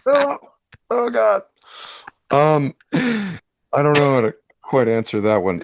Oh, oh God. Um, I don't know how to quite answer that one.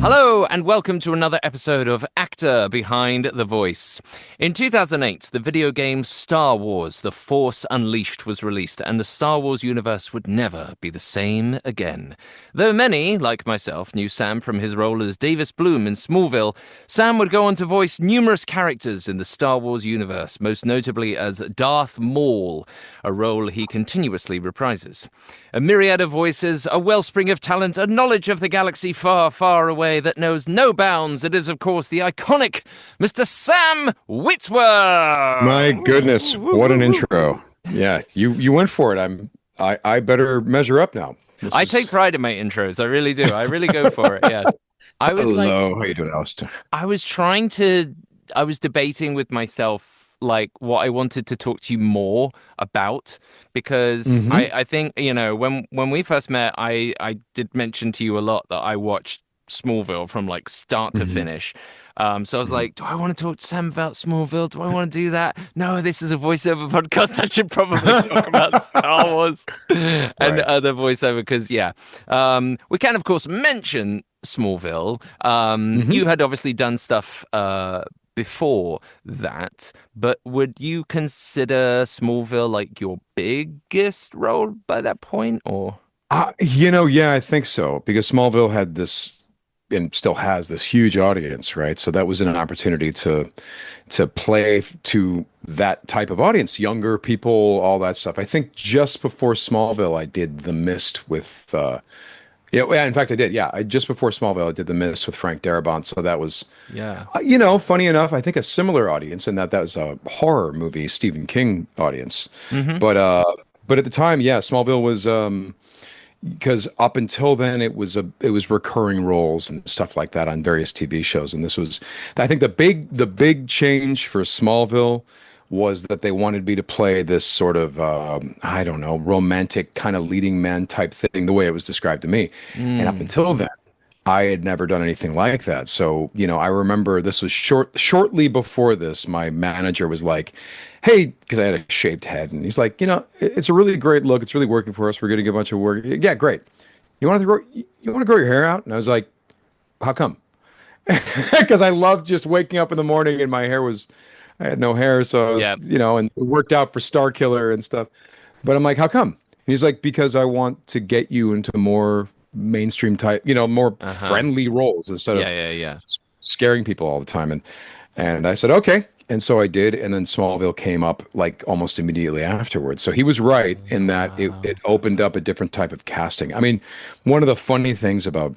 Hello, and welcome to another episode of Actor Behind the Voice. In 2008, the video game Star Wars: The Force Unleashed was released, and the Star Wars universe would never be the same again. Though many, like myself, knew Sam from his role as Davis Bloom in Smallville, Sam would go on to voice numerous characters in the Star Wars universe, most notably as Darth Maul, a role he continuously reprises. A myriad of voices, a wellspring of talent, a knowledge of the galaxy far, far away that knows no bounds. It is, of course, the iconic Mr. Sam My Witwer. goodness, what an intro. Yeah, you went for it. I better measure up now. This I take is pride in my intros. I really do. I really go for it. Yes. I was like, Hello. How you doing, Alistair? I was trying to, I was debating with myself, like, what I wanted to talk to you more about, because Hmm. I think, when we first met, I did mention to you a lot that I watched Smallville from like start to Hmm. finish. So I was like, do I want to talk to Sam about Smallville? Do I want to do that? No, this is a voiceover podcast. I should probably talk about Star Wars and Right. other voiceover because, yeah, we can, of course, mention Smallville. Hmm. You had obviously done stuff before that, but would you consider Smallville like your biggest role by that point, or? Yeah, I think so because Smallville had this and still has this huge audience, right? So that was an opportunity to play to that type of audience, younger people, all that stuff. I think just before Smallville, I did The Mist with yeah, in fact I did. Yeah, just before Smallville, I did The Mist with Frank Darabont. So that was Yeah. funny enough, I think a similar audience in that was a horror movie, Stephen King audience. Hmm. But at the time, yeah, Smallville was because up until then it was recurring roles and stuff like that on various TV shows, and this was, I think, the big change for Smallville was that they wanted me to play this sort of I don't know, romantic kind of leading man type thing, the way it was described to me, and up Mm. until then I had never done anything like that. So, I remember this was shortly before this, my manager was like, "Hey," because I had a shaved head, and he's like, it's a really great look. It's really working for us. We're getting a bunch of work. Yeah, great. You want to grow your hair out?" And I was like, "How come?" Because I loved just waking up in the morning and I had no hair, so I was, Yeah. and it worked out for Star Killer and stuff. But I'm like, "How come?" And he's like, "Because I want to get you into more mainstream type, more Uh-huh. friendly roles instead Yeah, of yeah, yeah. scaring people all the time." And I said, "Okay." And so I did. And then Smallville came up like almost immediately afterwards. So he was right in that it Wow. opened up a different type of casting. I mean, one of the funny things about,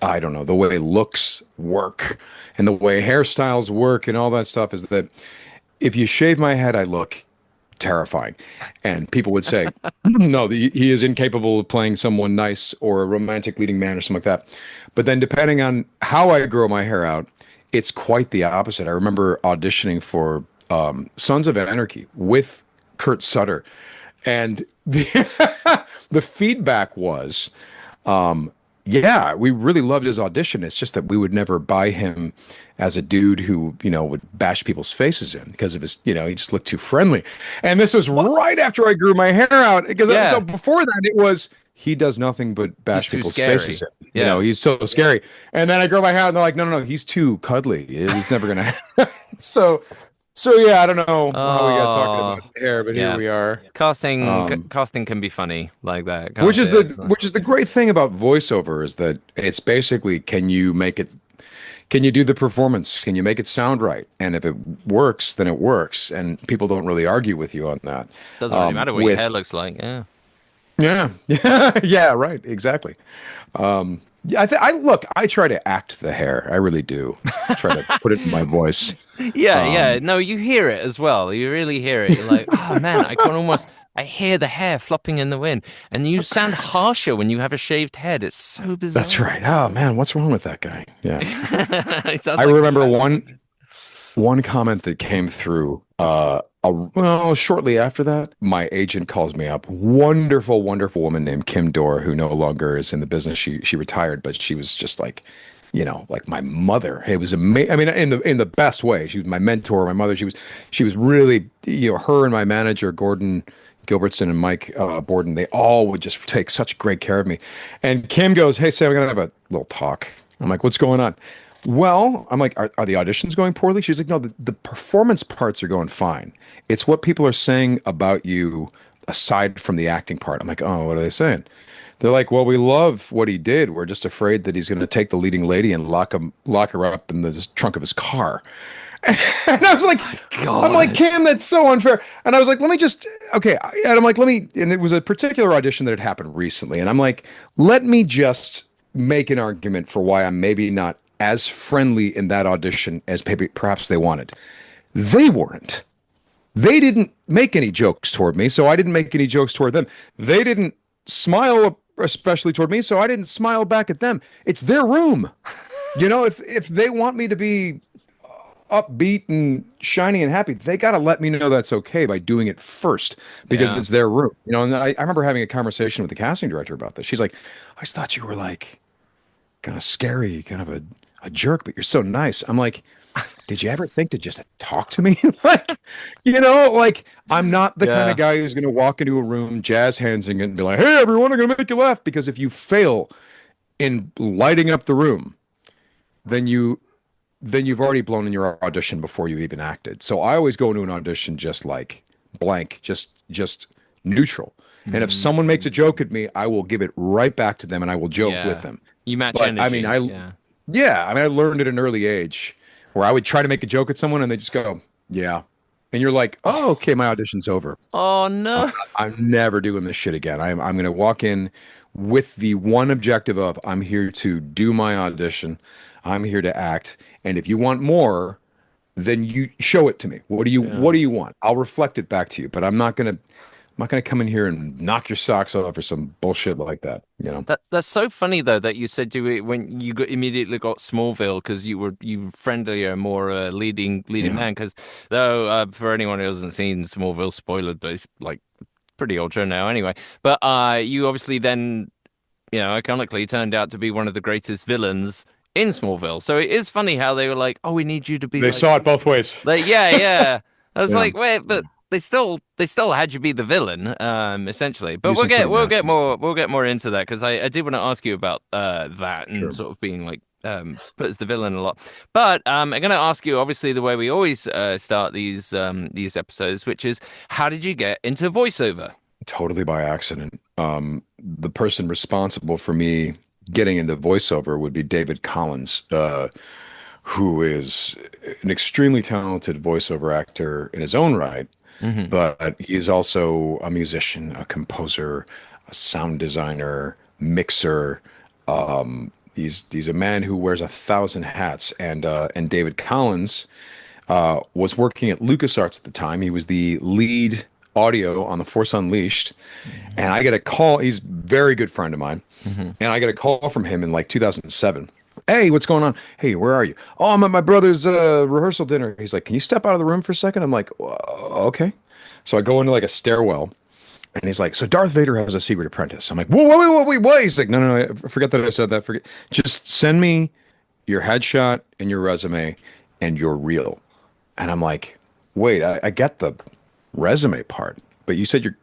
I don't know, the way looks work and the way hairstyles work and all that stuff is that if you shave my head, I look terrifying. And people would say, "No, he is incapable of playing someone nice or a romantic leading man or something like that." But then depending on how I grow my hair out, it's quite the opposite. I remember auditioning for Sons of Anarchy with Kurt Sutter, and the feedback was, yeah, we really loved his audition. It's just that we would never buy him as a dude who, would bash people's faces in because of his, he just looked too friendly. And this was What? right after I grew my hair out because so Yeah. before that it was he does nothing but He's bash too people's faces scary. in. Yeah. He's so scary. And then I grow my hair out and they're like, "No, no, no, he's too cuddly. He's never gonna." So, so yeah, I don't know how we got talking about Oh, hair, but here yeah. we are. Um, Casting can be funny like that, which can't is the it? which is the great thing about voiceover is that it's basically, can you do the performance? Can you make it sound right? And if it works, then it works, and people don't really argue with you on that. Doesn't really matter what your hair With looks like. Yeah. Yeah, yeah, yeah, right, exactly. Yeah, I try to act the hair. I really do. Try to put it in my voice. Yeah, yeah. Um, No, you hear it as well. You really hear it. You're like, oh man, I hear the hair flopping in the wind. And you sound harsher when you have a shaved head. It's so that's bizarre. right. Oh man, what's wrong with that guy? Yeah, It I sounds like he's remember about to one. listen. One comment that came through, shortly after that, my agent calls me up. Wonderful, wonderful woman named Kim Dorr, who no longer is in the business. She retired, but she was just like, like my mother. It was amazing. I mean, in the best way. She was my mentor, my mother. She was really, her and my manager, Gordon Gilbertson and Mike Borden, they all would just take such great care of me. And Kim goes, "Hey, Sam, we're gonna have a little talk." I'm like, "What's going on?" Well, I'm like, are the auditions going poorly? She's like, "No, the performance parts are going fine. It's what people are saying about you aside from the acting part." I'm like, "Oh, what are they saying?" They're like, "Well, we love what he did. We're just afraid that he's going to take the leading lady and lock her up in the trunk of his car." And I was like, I'm like, God. "Cam, that's so unfair." And I was like, "Let me just, okay." And I'm like, and it was a particular audition that had happened recently. And I'm like, "Let me just make an argument for why I'm maybe not as friendly in that audition as maybe perhaps they wanted." They weren't. They didn't make any jokes toward me, so I didn't make any jokes toward them. They didn't smile especially toward me, so I didn't smile back at them. It's their room. If they want me to be upbeat and shiny and happy, they got to let me know that's okay by doing it first because Yeah. it's their room. And I remember having a conversation with the casting director about this. She's like, "I just thought you were like kind of scary, kind of a jerk, but you're so nice." I'm like, "Did you ever think to just talk to me?" Like I'm not the kind of Yeah. guy who's going to walk into a room, jazz hands and be like, "Hey, everyone, I'm going to make you laugh." Because if you fail in lighting up the room, then you've already blown in your audition before you even acted. So I always go into an audition just like blank, just neutral. And if Mm, someone makes a joke at me, I will give it right back to them and I will joke with yeah. them. You match But I mean, energy. Yeah. yeah, I mean, I learned at an early age where I would try to make a joke at someone and they just go, "Yeah." And you're like, "Oh, Oh, okay, my audition's over. oh no. I'm never doing this shit again. I'm going to walk in with the one objective of I'm here to do my audition. I'm here to act. And if you want more, then you show it to me. Yeah. What do you want? I'll reflect it back to you, but I'm not gonna come in here and knock your socks off or some bullshit like that. That's so funny though that you said do it when you immediately got Smallville because you were friendlier, more leading Yeah. man. Because though for anyone who hasn't seen Smallville, spoiler, but it's like pretty old show now anyway. But you obviously then iconically turned out to be one of the greatest villains in Smallville. So it is funny how they were like, "Oh, we need you to be They saw it both ways. yeah, yeah." I was Yeah. like, "Wait, but." They still had you be the villain, essentially. But Do we'll some get pretty we'll get nasty stuff. more into that because I did want to ask you about that and Sure. sort of being like put as the villain a lot. But I'm going to ask you, obviously, the way we always start these episodes, which is how did you get into voiceover? Totally by accident. The person responsible for me getting into voiceover would be David Collins, who is an extremely talented voiceover actor in his own right, Hmm. but he's also a musician, a composer, a sound designer, mixer. He's a man who wears 1,000 hats, and David Collins was working at LucasArts at the time. He was the lead audio on The Force Unleashed, and I get a call. He's a very good friend of mine, Hmm. and I get a call from him in like 2007. "Hey, what's going on? Hey, where are you?" "Oh, I'm at my brother's rehearsal dinner." He's like, "Can you step out of the room for a second?" I'm like, "Okay." So I go into like a stairwell, and he's like, "So Darth Vader has a secret apprentice." I'm like, "Whoa, wait, wait, wait, wait!" He's like, "No, no, no, forget that I said that. Forget. Just send me your headshot and your resume and your reel." And I'm like, "Wait, I get the resume part, but you said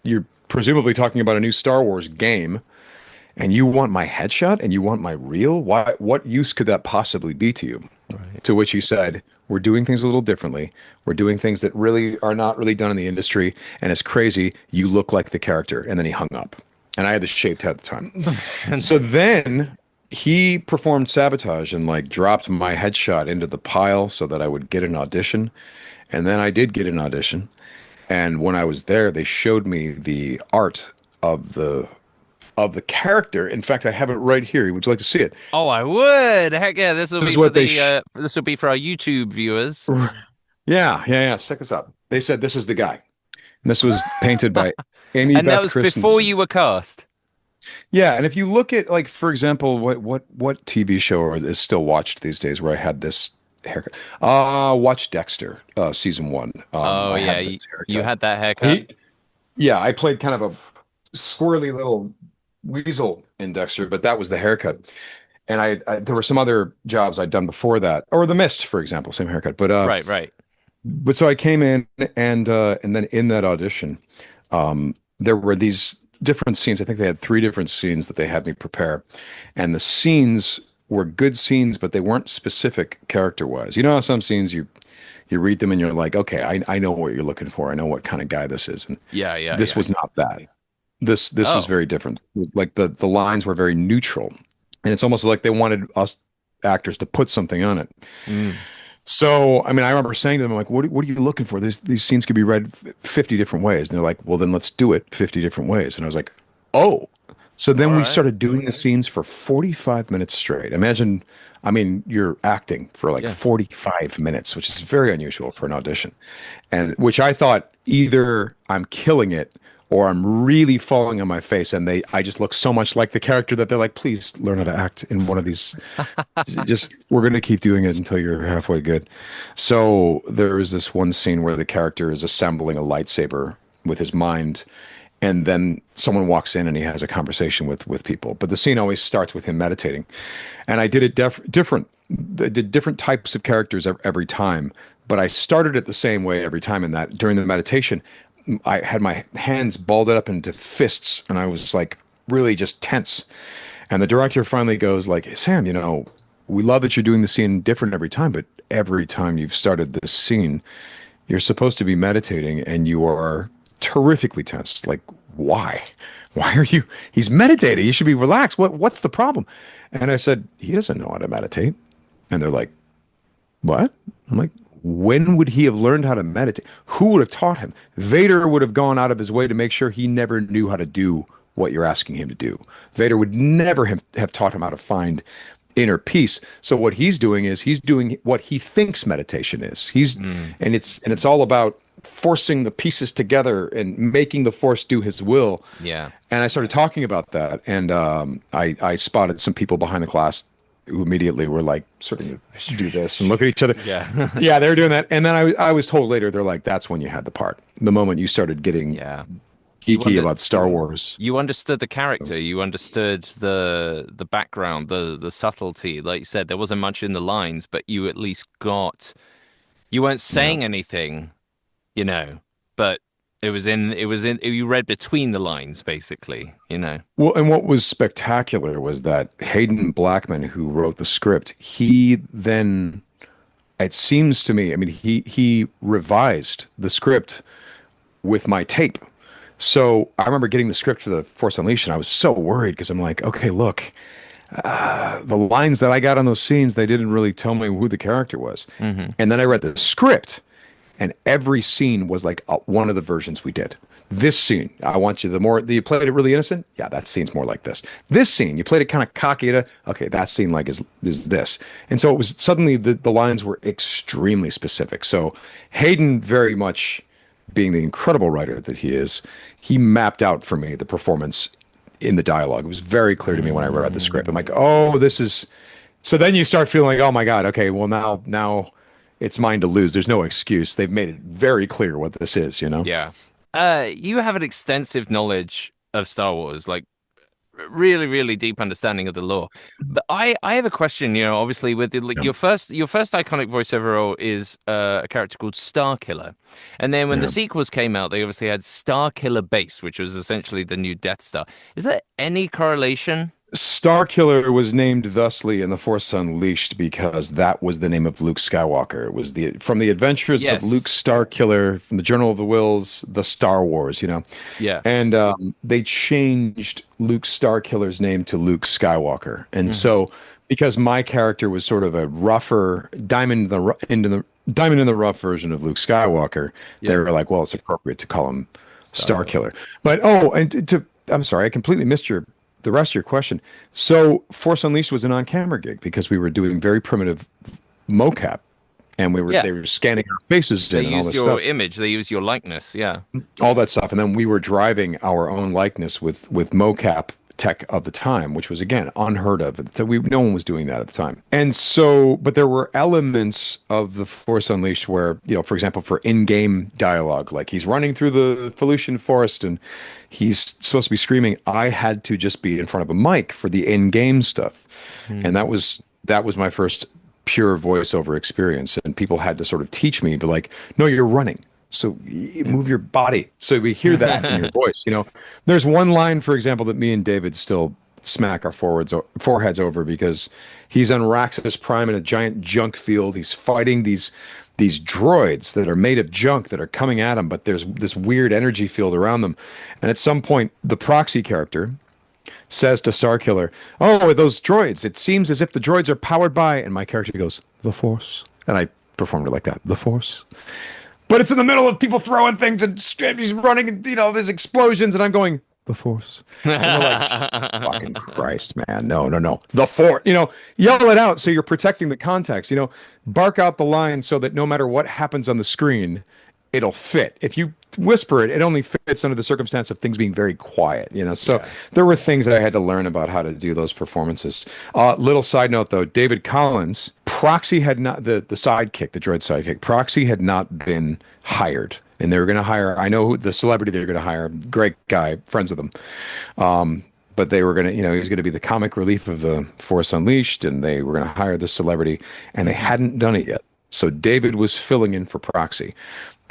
you're presumably talking about a new Star Wars game, and you want my headshot and you want my reel? Why? What use could that possibly be to you?" Right. To which he said, "We're doing things a little differently. We're doing things that really are not really done in the industry, and it's crazy. You look like the character." And then he hung up, and I had this shaved head at the time. So then he performed sabotage and like dropped my headshot into the pile so that I would get an audition. And then I did get an audition. And when I was there, they showed me the art of the character. In fact, I have it right here. Would you like to see it? Oh, I would. Heck yeah, This is what they this will be for our YouTube viewers. Yeah, yeah, yeah. Check this out. They said this is the guy. And this was painted by Amy And that Beth was before Christensen. you were cast. Yeah, and if you look at like, for example, what TV show is still watched these days where I had this haircut? Watch Dexter, season one. Oh I yeah, had this you haircut. had that haircut. He, yeah, I played kind of a squirrely little weasel in Dexter, but that was the haircut. And there were some other jobs I'd done before that, or The Mist, for example, same haircut. Right, right. But so I came in, and then in that audition, there were these different scenes. I think they had three different scenes that they had me prepare, and the scenes were good scenes, but they weren't specific character wise. You know how some scenes you read them and you're like, okay, I know what you're looking for. I know what kind of guy this is, and Yeah, yeah, this yeah. was not that. This was Oh. very different. Like the lines were very neutral, and it's almost like they wanted us actors to put something on it. Mm. So, I mean, I remember saying to them, like, what are you looking for? These scenes could be read 50 different ways. And they're like, well, then let's do it 50 different ways. And I was like, oh. So All then we right. started doing the scenes for 45 minutes straight. Imagine, I mean, you're acting for like Yeah. 45 minutes, which is very unusual for an audition. And which I thought either I'm killing it or I'm really falling on my face. And I just look so much like the character that they're like, please learn how to act in one of these. Just, we're going to keep doing it until you're halfway good. So there is this one scene where the character is assembling a lightsaber with his mind, and then someone walks in and he has a conversation with people. But the scene always starts with him meditating, and I did it different. I did different types of characters every time, but I started it the same way every time. In that during the meditation, I had my hands balled up into fists, and I was like really just tense. And the director finally goes like, hey, Sam, we love that you're doing the scene different every time, but every time you've started this scene, you're supposed to be meditating and you are terrifically tense. Like, why? Why are you? He's meditating. You should be relaxed. What's the problem? And I said, he doesn't know how to meditate. And they're like, what? I'm like, when would he have learned how to meditate? Who would have taught him? Vader would have gone out of his way to make sure he never knew how to do what you're asking him to do. Vader would never have taught him how to find inner peace. So what he's doing is he's doing what he thinks meditation is. Mm. And it's all about forcing the pieces together and making the force do his will. Yeah. And I started talking about that, and I spotted some people behind the class who immediately were like, sort of do this and look at each other. Yeah. Yeah, they were doing that. And then I was told later, they're like, that's when you had the part. The moment you started getting Yeah. You geeky under about Star Wars. you understood the character, you understood the background, the subtlety. Like you said, there wasn't much in the lines, but you at least got you weren't Yeah. saying anything, but it was in you read between the lines basically. Well, and what was spectacular was that Hayden Blackman, who wrote the script, he then, it seems to me, I mean, he revised the script with my tape. So I remember getting the script for the Force Unleashed, and I was so worried because I'm like, okay, look, the lines that I got on those scenes, they didn't really tell me who the character was. Hmm. And then I read the script, and every scene was like one of the versions we did. This scene, I want you, the more you played it really innocent, yeah, that scene's more like this. This scene, you played it kind of cocky to, okay, that scene like is this. And so it was suddenly the lines were extremely specific. So Hayden, very much being the incredible writer that he is, he mapped out for me the performance in the dialogue. It was very clear to me when I read the script. I'm like, oh, this is. So then you start feeling like, oh my God, okay, well now it's mine to lose. There's no excuse. They've made it very clear what this is. Yeah. You have an extensive knowledge of Star Wars, like really, really deep understanding of the lore. But I have a question, obviously with like Yeah. your first iconic voiceover role is a character called Star Killer. And then when the Yeah. sequels came out, they obviously had Star Killer Base, which was essentially the new Death Star. Is there any correlation? Starkiller was named thusly in The Force Unleashed because that was the name of Luke Skywalker. It was from the adventures of Luke Yes. Starkiller from the Journal of the Wills, the Star Wars. Yeah. And they changed Luke Starkiller's name to Luke Skywalker. And Hmm. so, because my character was sort of a rougher diamond in the rough version of Luke Skywalker, they Yeah. were like, well, it's appropriate to call him Star Killer. Starkiller. But I'm sorry, I completely missed the rest of your question. So Force Unleashed was an on-camera gig because we were doing very primitive mocap, and Yeah. they were scanning our faces They in and all used this your stuff, image, they used your likeness. Yeah. all that stuff, and then we were driving our own likeness with mocap tech of the time, which was again unheard of. So no one was doing that at the time. And so, but there were elements of the Force Unleashed where, for example, for in-game dialogue, like he's running through the Felucian forest and he's supposed to be screaming. I had to just be in front of a mic for the in-game stuff, and that was my first pure voiceover experience. And people had to sort of teach me, but like, no, you're running. So you move your body. So we hear that in your voice. There's one line, for example, that me and David still smack our foreheads over because he's on Raxus Prime in a giant junk field. He's fighting these droids that are made of junk that are coming at him, but there's this weird energy field around them. And at some point, the proxy character says to Starkiller, "Oh, those droids, it seems as if the droids are powered by," and my character goes, "The Force." And I performed it like that, "The Force." But it's in the middle of people throwing things and he's running and, there's explosions and I'm going, "The Force." And we're like, fucking Christ, man. No, no, no. The Force, yell it out so you're protecting the context, bark out the line so that no matter what happens on the screen, it'll fit. If you whisper it, it only fits under the circumstance of things being very quiet, So there were things that I had to learn about how to do those performances. Little side note though, David Collins, Proxy had not, the sidekick, the droid sidekick, Proxy had not been hired. And they were going to hire, I know who the celebrity they were going to hire, great guy, friends of them. But they were going to, he was going to be the comic relief of the Force Unleashed, and they were going to hire this celebrity, and they hadn't done it yet. So David was filling in for Proxy.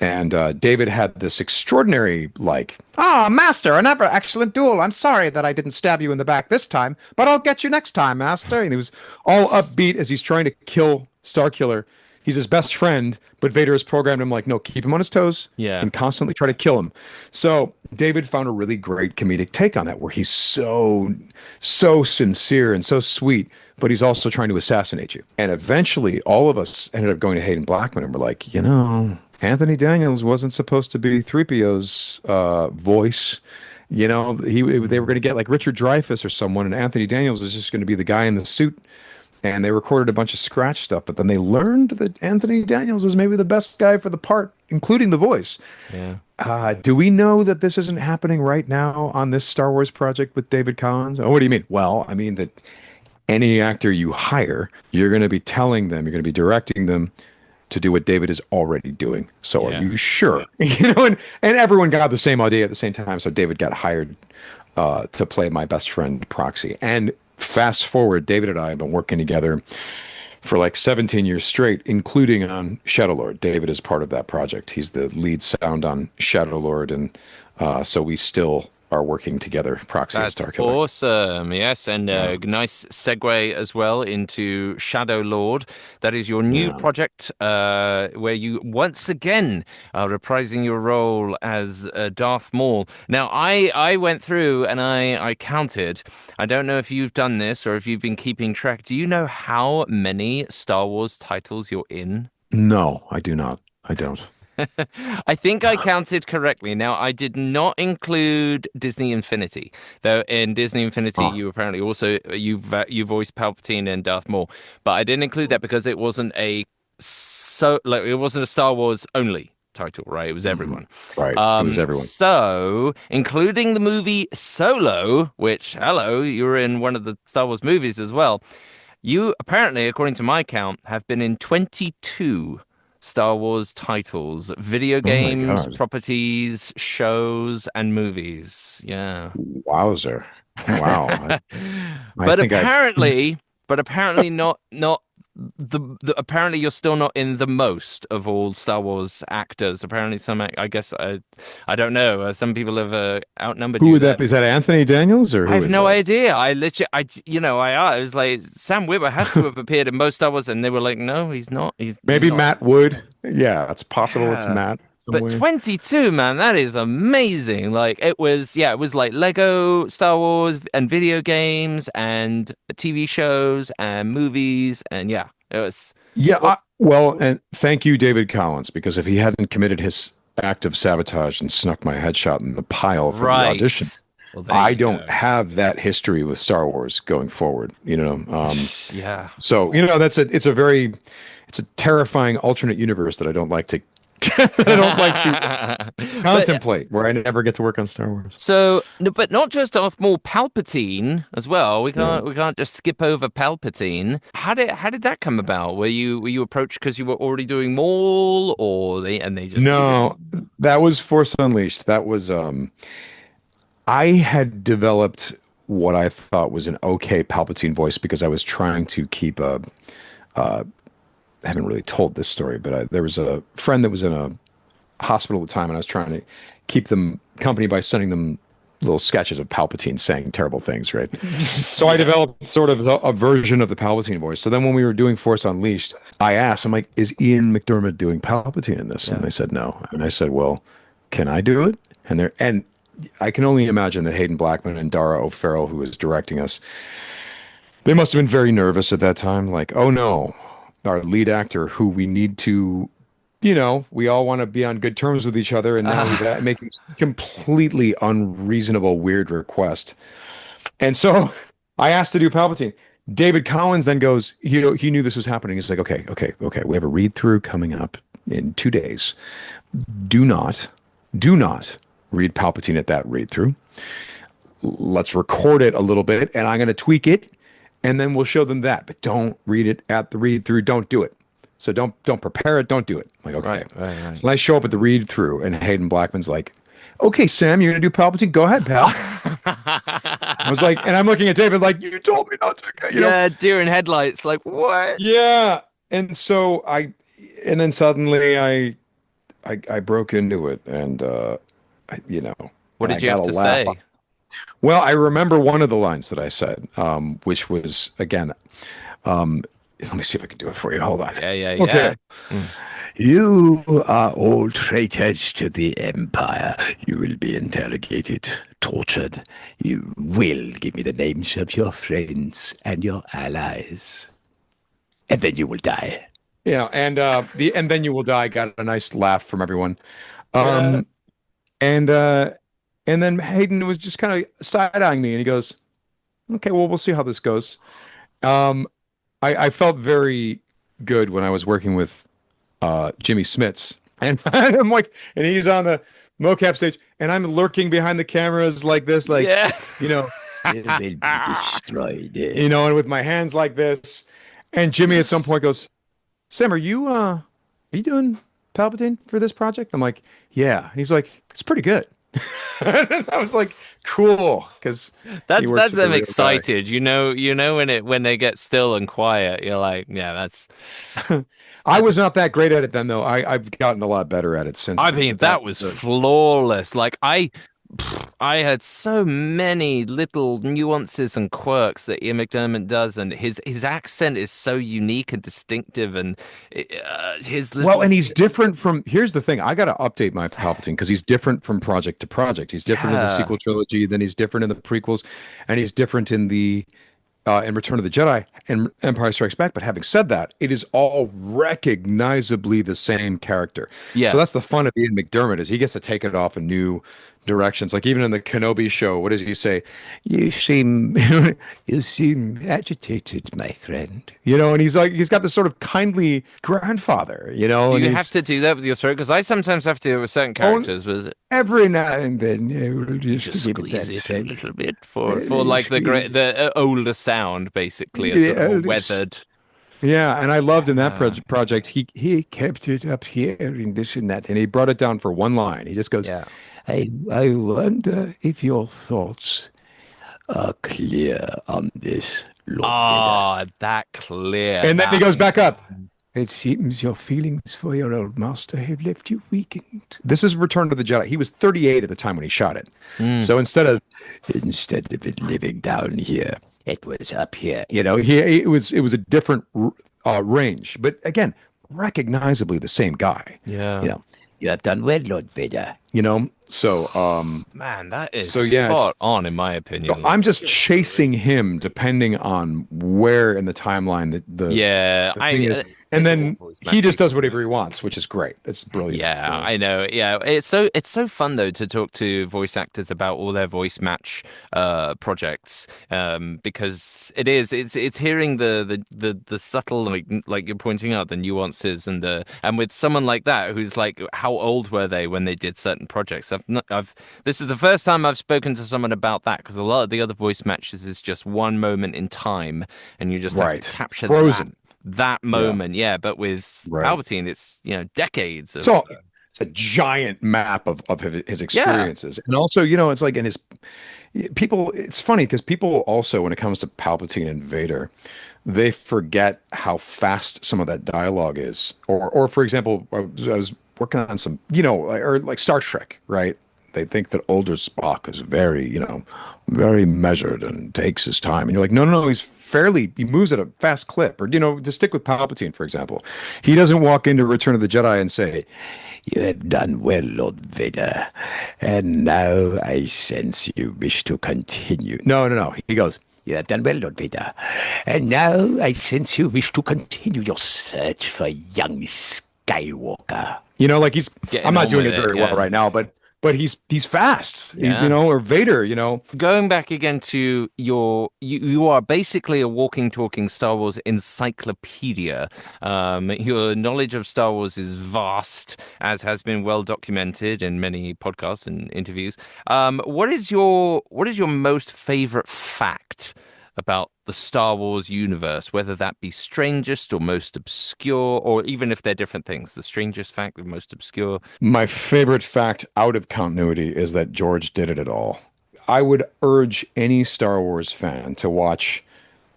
And David had this extraordinary, "Master, another excellent duel. I'm sorry that I didn't stab you in the back this time, but I'll get you next time, Master." And he was all upbeat as he's trying to kill Starkiller. He's his best friend, but Vader has programmed him no, keep him on his toes and constantly try to kill him. So David found a really great comedic take on that, where he's so sincere and so sweet, but he's also trying to assassinate you. And eventually, all of us ended up going to Hayden Blackman and we're like, Anthony Daniels wasn't supposed to be 3PO's voice. They were going to get like Richard Dreyfuss or someone, and Anthony Daniels is just going to be the guy in the suit. And they recorded a bunch of scratch stuff, but then they learned that Anthony Daniels is maybe the best guy for the part, including the voice. Yeah. Do we know that this isn't happening right now on this Star Wars project with David Collins? Oh, what do you mean? Well, I mean that any actor you hire, you're going to be telling them, you're going to be directing them to do what David is already doing. So are you sure? And everyone got the same idea at the same time. So David got hired to play my best friend Proxy. And fast forward, David and I have been working together for 17 years straight, including on Shadowlord. David is part of that project. He's the lead sound on Shadowlord, and so we still are working together, Proxy and That's Starkiller. awesome. Yes, and nice segue as well into Shadow Lord. That is your new project where you once again are reprising your role as Darth Maul. Now, I went through and I counted. I don't know if you've done this or if you've been keeping track. Do you know how many Star Wars titles you're in? No, I do not. I don't. I think I counted correctly. Now, I did not include Disney Infinity, though. In Disney Infinity, you apparently also you voiced Palpatine and Darth Maul, but I didn't include that because it wasn't it wasn't a Star Wars only title, right? It was everyone. Right. It was everyone. So, including the movie Solo, which, hello, you were in one of the Star Wars movies as well. You apparently, according to my count, have been in 22 Star Wars titles, video games, properties, shows, and movies. Yeah. Wowzer. Wow. But apparently not apparently you're still not in the most of all Star Wars actors. Apparently I guess I don't know. Some people have outnumbered Who you would there. that be? Is that Anthony Daniels or who I have is no that? idea. I was like, Sam Witwer has to have appeared in most Star Wars, and they were like, no, he's not. Maybe not. Matt Wood. Yeah, it's possible it's Matt. But 22, man, that is amazing. It was like Lego Star Wars and video games and TV shows and movies, and it was. Yeah, well, and thank you, David Collins, because if he hadn't committed his act of sabotage and snuck my headshot in the pile for the audition, I don't have that history with Star Wars going forward. Yeah. So it's a terrifying alternate universe that I don't like to I don't like to But contemplate where I never get to work on Star Wars. so, no, but not just Darth Maul, Palpatine as well. We Yeah. can't just skip over Palpatine. How did that come about? Were you approached because you were already doing Maul, or they just needed? No, that was Force Unleashed. That was I had developed what I thought was an okay Palpatine voice because I was trying to keep a I haven't really told this story, but there was a friend that was in a hospital at the time, and I was trying to keep them company by sending them little sketches of Palpatine saying terrible things, right? So I Yeah. developed sort of a version of the Palpatine voice. So then when we were doing Force Unleashed, I asked, I'm like, is Ian McDermott doing Palpatine in this? And Yeah. they said no. And I said, well, can I do it? And I can only imagine that Hayden Blackman and Dara O'Farrell, who was directing us, they must have been very nervous at that time. Like, oh no, our lead actor, who we need to, we all want to be on good terms with each other, and now he's making completely unreasonable, weird request. And so I asked to do Palpatine. David Collins then goes, he knew this was happening. He's like, okay. We have a read through coming up in 2 days. Do not read Palpatine at that read through. Let's record it a little bit, and I'm going to tweak it, and then we'll show them that. But don't read it at the read through. Don't do it. So don't prepare it. Don't do it. I'm like, okay. Right. So I show up at the read through, and Hayden Blackman's like, okay, Sam, you're going to do Palpatine. Go ahead, pal. I was like, and I'm looking at David like, you told me not to. Yeah, deer in headlights. Like what? Yeah. And so and then suddenly I broke into it, and What and did I you got have a to laugh. say? Well, I remember one of the lines that I said, which was again, let me see if I can do it for you. Hold on. Yeah. Okay. Mm. You are all traitors to the Empire. You will be interrogated, tortured. You will give me the names of your friends and your allies, and then you will die. Yeah, and then you will die got a nice laugh from everyone. Yeah. Um, and then Hayden was just kind of side-eyeing me, and he goes, "Okay, well, we'll see how this goes." Um, I felt very good when I was working with Jimmy Smits, and I'm like, and he's on the mocap stage, and I'm lurking behind the cameras like this, like Yeah. it will be destroyed, and with my hands like this. And Jimmy at some point goes, "Sam, are you doing Palpatine for this project?" I'm like, "Yeah." And he's like, "It's pretty good." And I was like, "Cool," because he works That's with the them real guy. excited. You know when they get still and quiet, you're like, yeah, that's I that's was not that great at it then, though. I've gotten a lot better at it since I then. mean, But that that was was flawless. Like I had so many little nuances and quirks that Ian McDermott does, and his accent is so unique and distinctive, and his well, little and he's different from. Here's the thing: I got to update my Palpatine because he's different from project to project. He's different in the yeah sequel trilogy, then he's different in the prequels, and he's different in Return of the Jedi and Empire Strikes Back. But having said that, it is all recognizably the same character. So yeah. that's the fun of Ian McDermott is he gets to take it off in new directions. Like even in the Kenobi show, what does he say? You seem you seem agitated, my friend. And he's got this sort of kindly grandfather, Do and you have he's to do that with your throat? Because I sometimes have to with certain on characters. Was it every now and then we'll just just give it squeeze that it a touch. little bit for like Squeeze. the older sound, basically, a The sort of more eldest. weathered. Yeah, and I loved in that Ah, project he kept it up here and this and that, and he brought it down for one line. He just goes, yeah. I wonder if your thoughts are clear on this, Lord Vader." Ah, that clear. And then he That goes back up. It seems your feelings for your old master have left you weakened. This is Return to the Jedi. He was 38 at the time when he shot it. mm, So instead of it living down here, it was up here. It was a different range, but again, recognizably the same guy. yeah. You know, you have done well, Lord Vader. Man, that is So yeah, spot on in my opinion. Like, I'm just chasing him depending on where in the timeline the yeah, the thing is. And It's all then voice he just matching. does whatever he wants, which is great. It's brilliant. Yeah, Brilliant. I know. Yeah, it's so fun though to talk to voice actors about all their voice match projects because it's hearing the subtle like you're pointing out the nuances and with someone like that who's like how old were they when they did certain projects? I've this is the first time I've spoken to someone about that because a lot of the other voice matches is just one moment in time and you just have to Right. capture Frozen. that Yeah. moment. Yeah, but with Right. Palpatine, it's decades of So it's a giant map of his yeah. experiences. And also, it's like in his people, it's funny because people also, when it comes to Palpatine and Vader, they forget how fast some of that dialogue is. Or for example, I was working on some, or like Star Trek, right? They think that older Spock is very, very measured and takes his time. And you're like, no, no, no, he moves at a fast clip. Or, to stick with Palpatine, for example, he doesn't walk into Return of the Jedi and say, "You have done well, Lord Vader, and now I sense you wish to continue." No, no, no. He goes, "You have done well, Lord Vader, and now I sense you wish to continue your search for young Skywalker." Like I'm Getting not on doing with it it. very well Yeah. right now, but he's fast. He's, Yeah. or Vader, Going back again to you are basically a walking, talking Star Wars encyclopedia. Your knowledge of Star Wars is vast, as has been well documented in many podcasts and interviews. What is your most favorite fact about the Star Wars universe, whether that be strangest or most obscure, or even if they're different things, the strangest fact, the most obscure. My favorite fact out of continuity is that George did it at all. I would urge any Star Wars fan to watch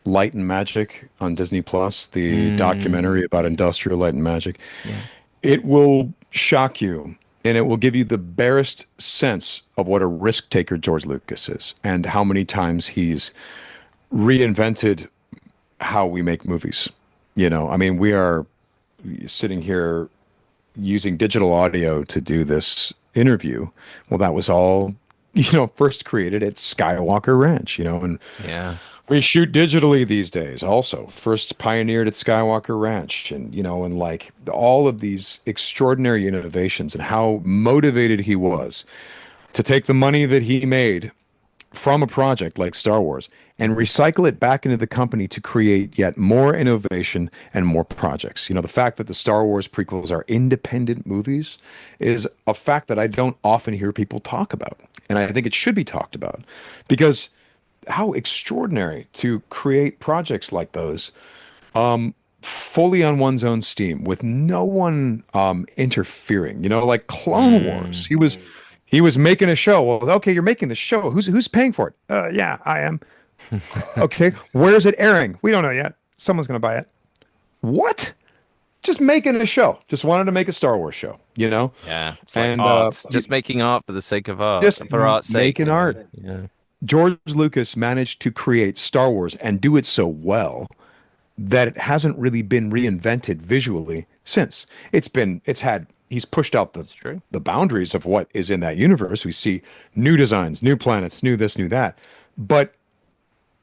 Light and Magic on Disney Plus, the Mm, documentary about industrial light and magic. yeah. It will shock you and it will give you the barest sense of what a risk taker George Lucas is and how many times he's reinvented how we make movies. I mean, we are sitting here using digital audio to do this interview. Well, that was all, first created at Skywalker Ranch, and Yeah. we shoot digitally these days also. First pioneered at Skywalker Ranch and like all of these extraordinary innovations and how motivated he was to take the money that he made from a project like Star Wars and recycle it back into the company to create yet more innovation and more projects. The fact that the Star Wars prequels are independent movies is a fact that I don't often hear people talk about. And I think it should be talked about because how extraordinary to create projects like those fully on one's own steam with no one interfering. Like Clone Wars. Mm. He was making a show. Well, okay, you're making the show. Who's paying for it? Yeah, I am. Okay, where's it airing? We don't know yet. Someone's gonna buy it. What? Just making a show. Just wanted to make a Star Wars show. Yeah, it's like And art, just making art for the sake of art, just for art's sake. making art. Yeah. George Lucas managed to create Star Wars and do it so well that it hasn't really been reinvented visually since. He's pushed out the It's true. the boundaries of what is in that universe. We see new designs, new planets, new this, new that. But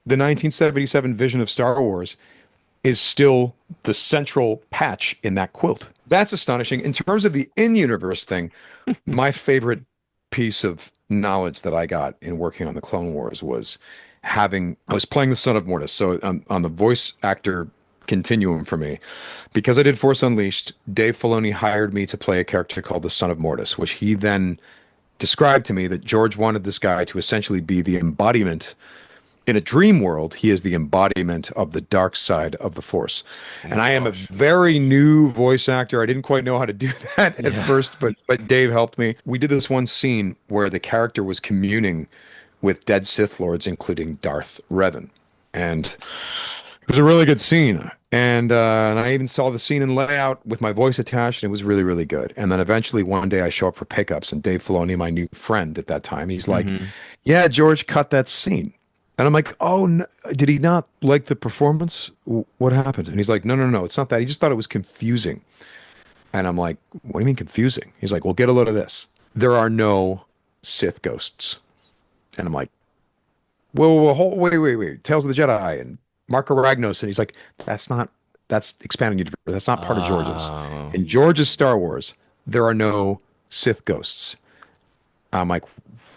the 1977 vision of Star Wars is still the central patch in that quilt. That's astonishing. In terms of the in-universe thing, my favorite piece of knowledge that I got in working on the Clone Wars was I was playing the Son of Mortis. So on the voice actor continuum for me, because I did Force Unleashed, Dave Filoni hired me to play a character called the Son of Mortis, which he then described to me that George wanted this guy to essentially be the embodiment. In a dream world, he is the embodiment of the dark side of the Force. Oh And my I am a gosh. very new voice actor. I didn't quite know how to do that at Yeah. first, but Dave helped me. We did this one scene where the character was communing with dead Sith lords, including Darth Revan. And it was a really good scene. And I even saw the scene in layout with my voice attached, and it was really, really good. And then eventually one day I show up for pickups, and Dave Filoni, my new friend at that time, he's like, Hmm. "Yeah, George cut that scene." And I'm like, "Oh, no, did he not like the performance? What happened?" And he's like, "No, no, no, it's not that. He just thought it was confusing." And I'm like, "What do you mean confusing?" He's like, "Well, get a load of this. There are no Sith ghosts." And I'm like, "Whoa, whoa, whoa, wait, wait, wait. Tales of the Jedi and Marco Ragnos." And he's like, "That's not That's expanding universe. That's not part of George's. Oh, In George's Star Wars, there are no Sith ghosts. I'm like,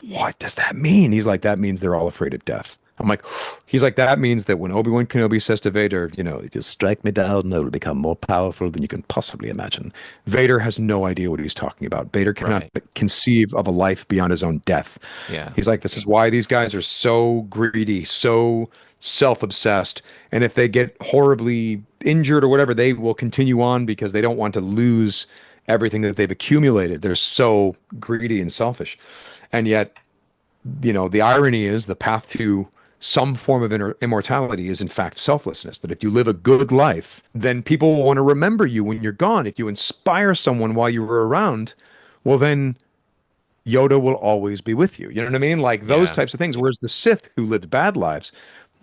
what does that mean? He's like, that means they're all afraid of death. I'm like, he's like, that means that when Obi-Wan Kenobi says to Vader, if you strike me down, I will become more powerful than you can possibly imagine. Vader has no idea what he's talking about. Vader cannot right. conceive of a life beyond his own death. Yeah. He's like, this is why these guys are so greedy, so self-obsessed. And if they get horribly injured or whatever, they will continue on because they don't want to lose everything that they've accumulated. They're so greedy and selfish. And yet, the irony is the path to some form of immortality is in fact selflessness. That if you live a good life, then people will want to remember you when you're gone. If you inspire someone while you were around, well, then Yoda will always be with you. You know what I mean? Like those Yeah. types of things. Whereas the Sith who lived bad lives,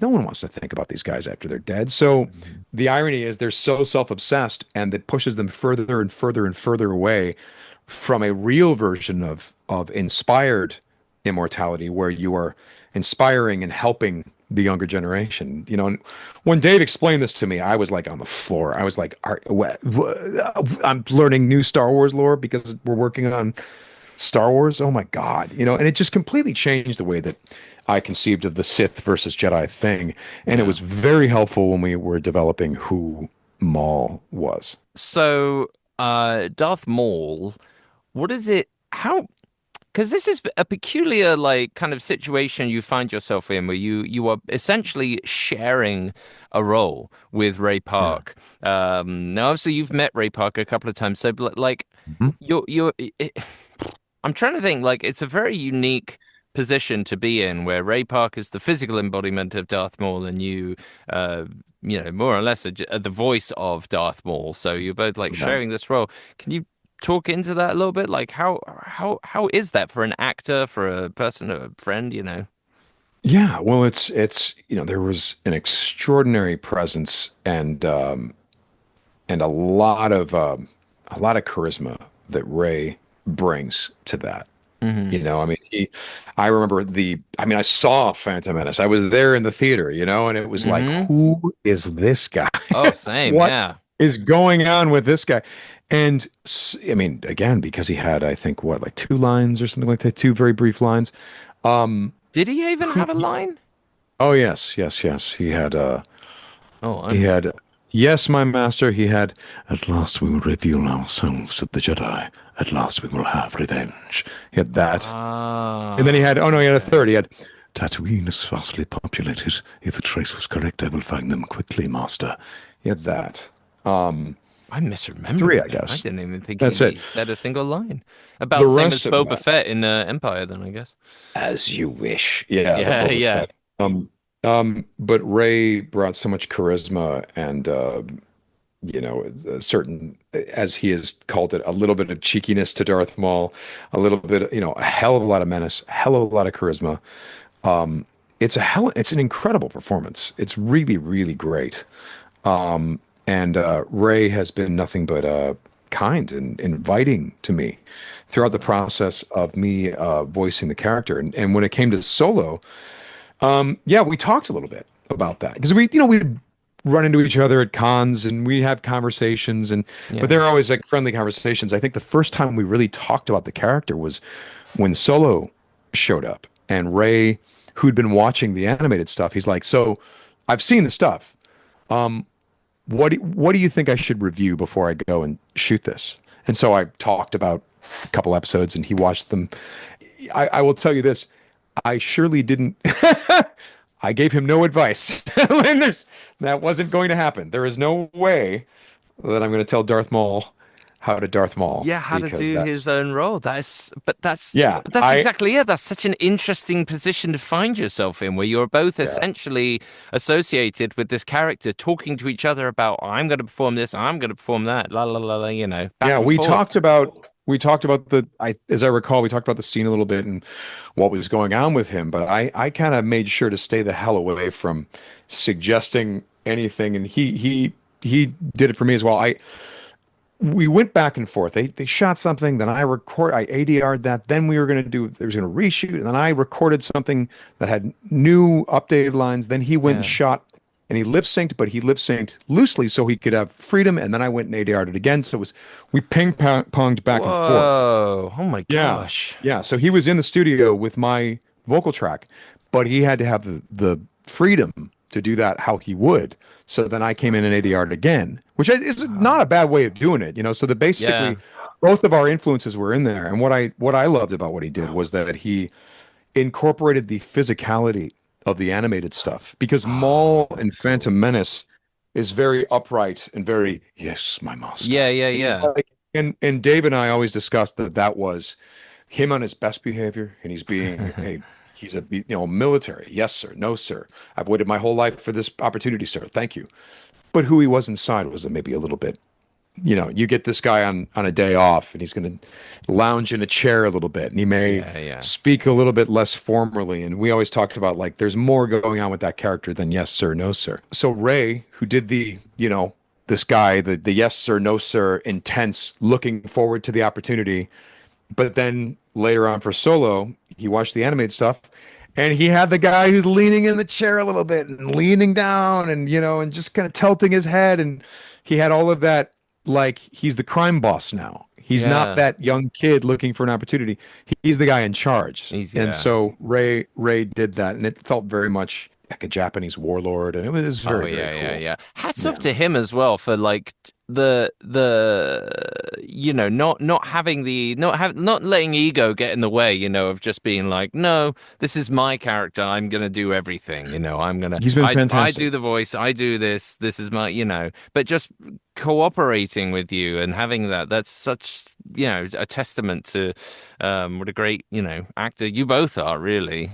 no one wants to think about these guys after they're dead. So Mhm. the irony is they're so self-obsessed and it pushes them further and further and further away from a real version of inspired immortality where you are inspiring and helping the younger generation. And when Dave explained this to me, I was like on the floor. I was like, I'm learning new Star Wars lore because we're working on Star Wars. Oh my God. And it just completely changed the way that I conceived of the Sith versus Jedi thing. And it Yeah. was very helpful when we were developing who Maul was. So, Darth Maul, what is it? How? Because this is a peculiar, like, kind of situation you find yourself in, where you are essentially sharing a role with Ray Yeah. Park. Now, obviously, you've met Ray Park a couple of times, so like, Mhm. you're. I'm trying to think, like, it's a very unique position to be in, where Ray Park is the physical embodiment of Darth Maul, and uh, more or less the voice of Darth Maul. So you're both like Yeah. sharing this role. Can you talk into that a little bit? Like, how is that for an actor, for a person, a friend? Yeah, well, there was an extraordinary presence and a lot of charisma that Ray brings to that. Hmm. I mean, I remember I saw Phantom Menace. I was there in the theater, and it was like, Hmm. who is this guy? Oh, same, What yeah. is going on with this guy? And I mean, again, because he had, I think, what, like two lines or something like that, two very brief lines. Um, Did he even who, have a line? oh yes, yes, yes. Oh, He had, unusual. yes, my master. He had, at last we will reveal ourselves to the Jedi. At last we will have revenge. He had that. And then he had, Ah, oh no, he had a okay. third. He had, Tatooine is sparsely populated. If the trace was correct, I will find them quickly, master. He had that. Um, I'm Three, misremembering I then. I guess. didn't even think That's he it. said a single line. The About same as rest of Boba that, Fett in Empire, then I guess. as you wish. Yeah, the Yeah, Boba yeah. Fett. But Ray brought so much charisma and a certain, as he has called it, a little bit of cheekiness to Darth Maul, a little bit, a hell of a lot of menace, a hell of a lot of charisma. Um, it's an incredible performance. It's really, really great. And Ray has been nothing but kind and inviting to me throughout That's the nice. process of me voicing the character. And when it came to Solo, yeah, we talked a little bit about that because we'd run into each other at cons and we have conversations but Yeah. they're always like friendly conversations. I think the first time we really talked about the character was when Solo showed up and Ray, who'd been watching the animated stuff, he's like, so I've seen the stuff. What do you think I should review before I go and shoot this? And so I talked about a couple episodes and he watched them. I will tell you this. I surely didn't. I gave him no advice. And that wasn't going to happen. There is no way that I'm going to tell Darth Maul how to Darth Maul Yeah, how to because do his that's, own role. That's but that's yeah, but that's exactly it. That's such an interesting position to find yourself in, where you're both yeah, essentially associated with this character, talking to each other about, I'm going to perform this, I'm going to perform that, la la la la, back yeah. and forth. As I recall, we talked about the scene a little bit and what was going on with him. But I kind of made sure to stay the hell away from suggesting anything, and he did it for me as well. We went back and forth. They shot something, then I ADR'd that. Then they was gonna reshoot, and then I recorded something that had new updated lines. Then he went and Yeah. shot. and he lip synced, but he lip synced loosely so he could have freedom. And then I went and ADR'd it again. So it was we ponged back and forth. Whoa. Oh my Yeah. gosh. Yeah. So he was in the studio with my vocal track, but he had to have the freedom to do that how he would. So then I came in and ADR'd again, which is not a bad way of doing it, you know. So that Yeah. basically both of our influences were in there. And what I loved about what he did was that he incorporated the physicality of the animated stuff because Oh, Maul in that's cool. Phantom Menace is very upright and very, yes, my master. Yeah, yeah, And he's yeah. like, and Dave and I always discussed that that was him on his best behavior, and he's being a he's a military. Yes, sir. No, sir. I've waited my whole life for this opportunity, sir. Thank you. But who he was inside was maybe a little bit, you get this guy on a day off and he's going to lounge in a chair a little bit and he may Yeah, yeah. speak a little bit less formally. And we always talked about like there's more going on with that character than yes, sir, no, sir. So Ray, who did this guy, the yes, sir, no, sir, intense, looking forward to the opportunity, but then later on for Solo, he watched the animated stuff and he had the guy who's leaning in the chair a little bit and leaning down and, and just kind of tilting his head. And he had all of that, like he's the crime boss now. He's not Yeah. that young kid looking for an opportunity. He's the guy in charge. And Yeah. so Ray did that and it felt very much like a Japanese warlord. And it was Oh very, very yeah, yeah, cool. yeah. Hats off Yeah. to him as well for like the not having the not letting ego get in the way, of just being like, no, this is my character. I'm gonna do everything. He's been I fantastic. do the voice. I do this. This is my but just cooperating with you and having that's such a testament to what a great actor you both are really.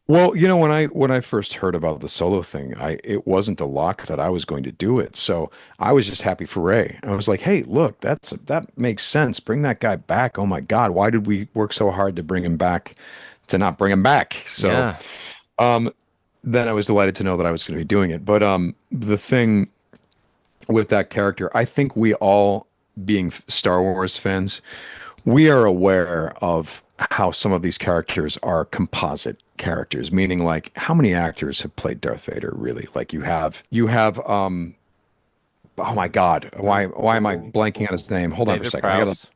Well, when I first heard about the solo thing, it wasn't a lock that I was going to do it. So I was just happy for Ray. I was like, "Hey, look, that makes sense. Bring that guy back. Oh my God, why did we work so hard to bring him back to not bring him back?" So Yeah. um then I was delighted to know that I was going to be doing it. But the thing with that character, I think we all being Star Wars fans, we are aware of how some of these characters are composite characters, meaning like how many actors have played Darth Vader really? Like you have oh my God, why am I blanking on his name? Hold on for a David second. I gotta Prowse.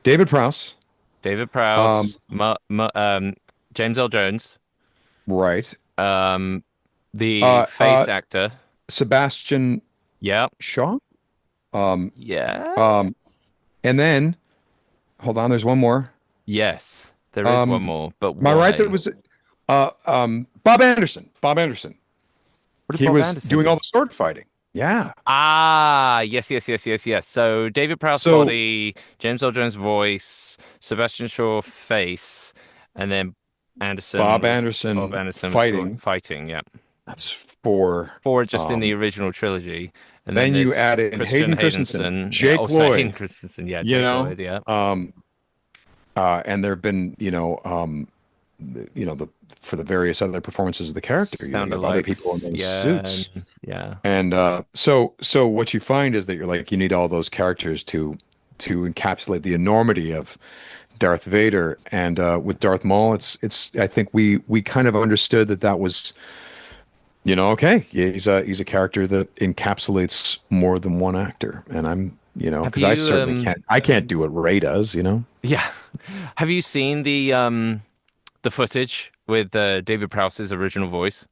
David Prowse. David Um, Prowse, James L. Jones, right. um, the Uh uh face actor. Sebastian Yep. Shaw. Um Yeah. um and then hold on, there's one more. Yes, there is one Um more, but am I right that it why? was Bob Anderson. Bob Anderson. What did He Bob was Anderson doing all do? the sword fighting. Yeah. Ah, yes, yes, yes, yes, yes. So David Prowse So body, James L. Jones voice, Sebastian Shaw face, and then Bob Bob Anderson Anderson was sword fighting, fighting. Yeah, that's four. four just in the Um, original trilogy, and then then you there's add in Christian Hayden Christensen, Haydenson. Yeah, Jake also Hayden Lloyd, Christensen. Yeah, you Jake know, Lloyd. Yeah. um, and there have been, the for the various other performances of the character, Sound you have other people in alikes, those yeah, suits. yeah. And so what you find is that you're like you need all those characters to encapsulate the enormity of Darth Vader. And with Darth Maul, it's I think we kind of understood that was okay, yeah, he's a character that encapsulates more than one actor. And I'm Have because I you certainly can't do what Ray does. yeah, have you seen the footage with David Prowse's original voice?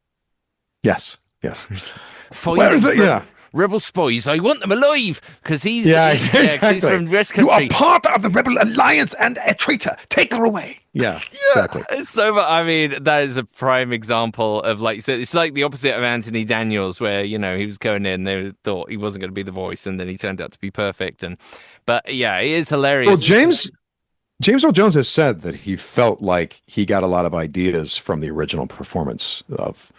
Yes, yes. Find Where's the those yeah. rebel spies. I want them alive because Yeah, yeah, 'cause he's exactly. from West You are Country. part of the Rebel Alliance and a traitor. Take her away. Yeah, Yeah, exactly. it's so I mean, that is a prime example of like you said, it's like the opposite of Anthony Daniels, where he was going in, they thought he wasn't going to be the voice, and then he turned out to be perfect. But yeah, it is Well, hilarious. James Earl Jones has said that he felt like he got a lot of ideas from the original performance of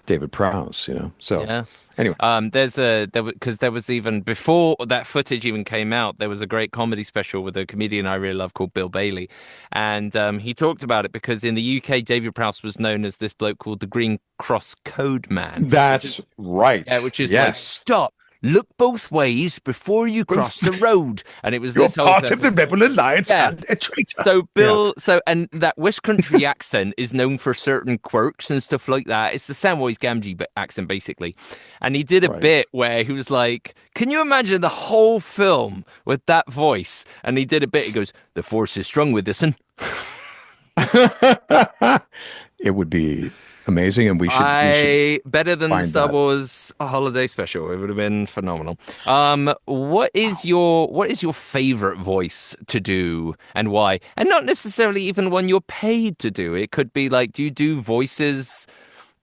David Prowse. So Yeah. anyway, Because there was even before that footage even came out, there was a great comedy special with a comedian I really love called Bill Bailey, and he talked about it because in the UK, David Prowse was known as this bloke called the Green Cross Code Man, which is that's yeah, right. which is like Yes. stop, look both ways before you cross the road. And it was You're this whole part type of the Rebel Alliance yeah. and a traitor. So Yeah, and that West Country accent is known for certain quirks and stuff like that. It's the Samwise Gamgee accent, basically. And he did a right. bit where he was like, "Can you imagine the whole film with that voice?" And he did a bit. He goes, "The Force is strong with this one." It would be amazing, and we should I better than the find Star that. Wars holiday special. It would have been phenomenal. What is your favorite voice to do and why? And not necessarily even one you're paid to do. It could be like, do you do voices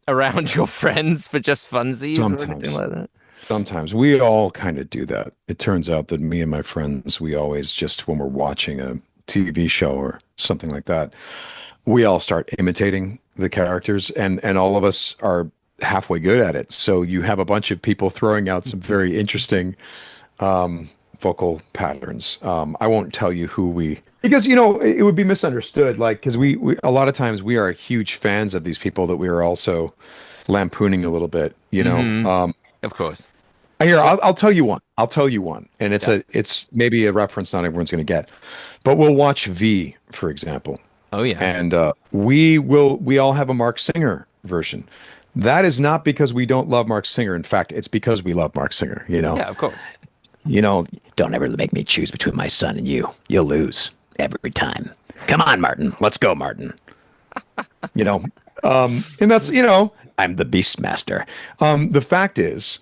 around your friends for just funsies or anything Sometimes. like that? Sometimes we all kind of do that. It turns out that me and my friends, we always just when we're watching a TV show or something like that, we all start imitating the characters and all of us are halfway good at it. So you have a bunch of people throwing out some very interesting vocal patterns. I won't tell you who we because it would be misunderstood like because we a lot of times we are huge fans of these people that we are also lampooning a little bit, Hmm. Of course. Here, I'll tell you one. I'll tell you one, and Yeah. it's maybe a reference not everyone's going to get, but we'll watch V, for example, Oh yeah. and we all have a Mark Singer version. That is not because we don't love Mark Singer. In fact, it's because we love Mark Singer. Yeah, of course. You know, don't ever make me choose between my son and you. You'll lose every time. Come on, Martin. Let's go, Martin. You know, and that's I'm the Beastmaster. The fact is.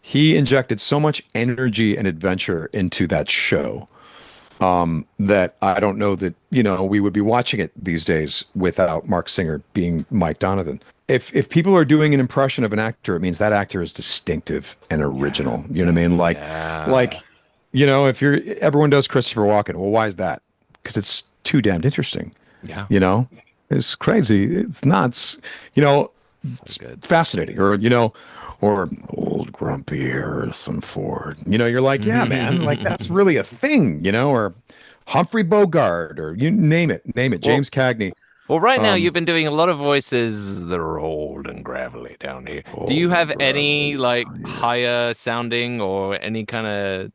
He injected so much energy and adventure into that show that I don't know that we would be watching it these days without Mark Singer being Mike Donovan. If people are doing an impression of an actor, it means that actor is distinctive and original. You know what I mean? Like Yeah. if everyone does Christopher Walken, well, why is that? Because it's too damned interesting. Yeah. You know, it's crazy. It's nuts. You know, So it's good. fascinating. Or old grumpy Harrison Ford. You're like, yeah, man, like that's really a thing. Or Humphrey Bogart, or you name it. Well, James Cagney. Well, right now Um, you've been doing a lot of voices that are old and gravelly down here. Do you old and have any gravelly like down here. higher sounding or any kind of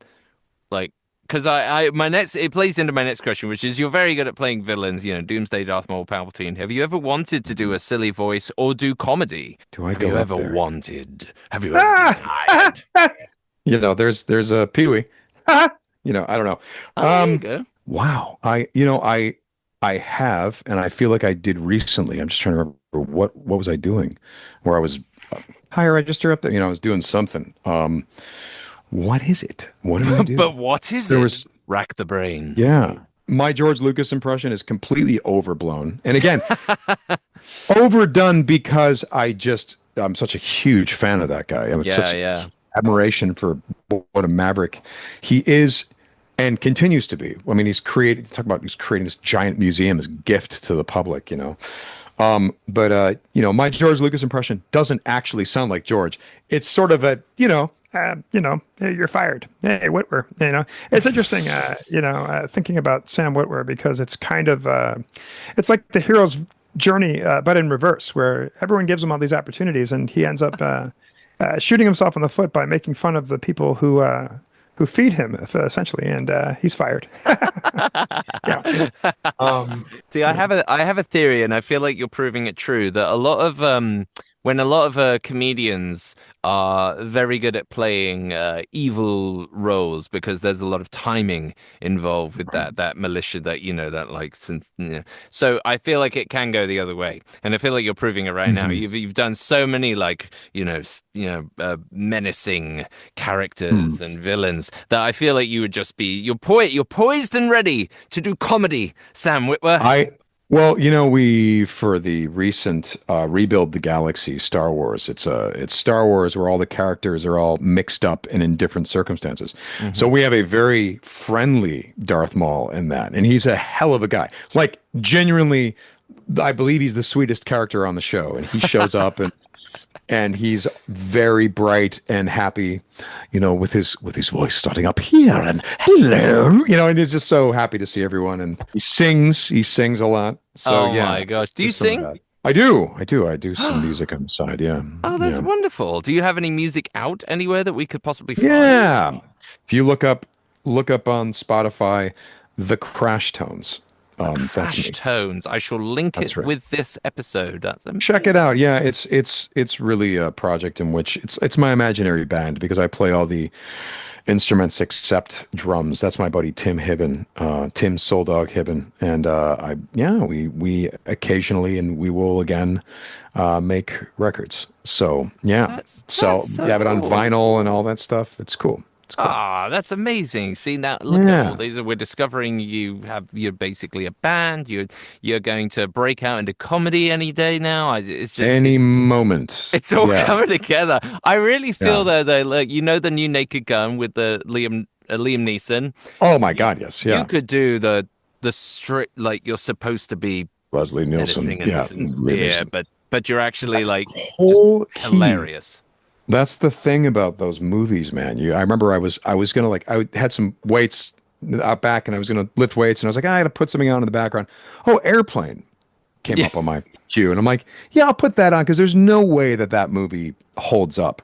like? Because my next it plays into my next question, which is you're very good at playing villains. Doomsday, Darth Maul, Palpatine. Have you ever wanted to do a silly voice or do comedy? Do I Have you go up ever there? wanted? Have you ever Ah! desired? There's a Pee Wee. I don't know. Oh, there you go. Wow. I have, and I feel like I did recently. I'm just trying to remember what was I doing, where I was higher register up there. I was doing something. What is it? What did I But do? what is There it? was, Rack the brain. yeah. My George Lucas impression is completely overblown. And again, overdone because I'm such a huge fan of that guy. I'm Yeah, such yeah. admiration for what a maverick he is and continues to be. I mean, he's creating this giant museum as gift to the public. But my George Lucas impression doesn't actually sound like George. It's sort of hey, you're fired. Hey, Witwer. It's interesting. Thinking about Sam Witwer because it's kind of, it's like the hero's journey, but in reverse, where everyone gives him all these opportunities, and he ends up shooting himself in the foot by making fun of the people who feed him, essentially, and he's fired. Yeah. Um, See, I have a theory, and I feel like you're proving it true that a lot of when a lot of comedians are very good at playing evil roles because there's a lot of timing involved with that militia that like since so I feel like it can go the other way, and I feel like you're proving it right now. mhm. You've done so many like menacing Hmm. characters and villains that I feel like you would just be you're poised and ready to do comedy, Sam Witwer. I well, we for the recent Rebuild the Galaxy Star Wars. It's Star Wars where all the characters are all mixed up and in different circumstances. So Hmm. we have a very friendly Darth Maul in that, and he's a hell of a guy. Like genuinely, I believe he's the sweetest character on the show, and he shows up and he's very bright and happy, with his voice starting up here and hello, and he's just so happy to see everyone. And he sings a lot. So Oh yeah, my gosh, do you there's some of sing? that. I do some music on the side. Yeah, Oh, that's yeah, wonderful. Do you have any music out anywhere that we could possibly find? yeah. If you look up on Spotify, the Crash Tones. The That's Crash me. Tones. I shall link That's it right. with this episode. That's Check it amazing. out. Yeah, it's really a project in which it's my imaginary band because I play all the instruments except drums. That's my buddy Tim Hibben, Tim Soul Dog Hibben, and I yeah we occasionally and we will again make records. So yeah, That's so you so have it on cool. vinyl and all that stuff. It's cool. It's cool. Ah, that's amazing. See now, look at all Yeah. these. We're discovering you're basically a band. You're going to break out into comedy any day now. It's just Any moment. it's all Yeah. coming together. I really feel Yeah. though, like the new Naked Gun with the Liam Neeson. Oh my You, God. Yes. you Yeah. could do the strict like you're supposed to be Leslie Nielsen. menacing and Yeah. Liam sincere, Neeson. but you're actually That's like the just whole key. hilarious. That's the thing about those movies, man. I remember I was gonna like had some weights out back and I was gonna lift weights and I was like, I gotta put something on in the background. Oh, Airplane came Yeah, up on my queue and I'm like, yeah, I'll put that on because there's no way that that movie holds up.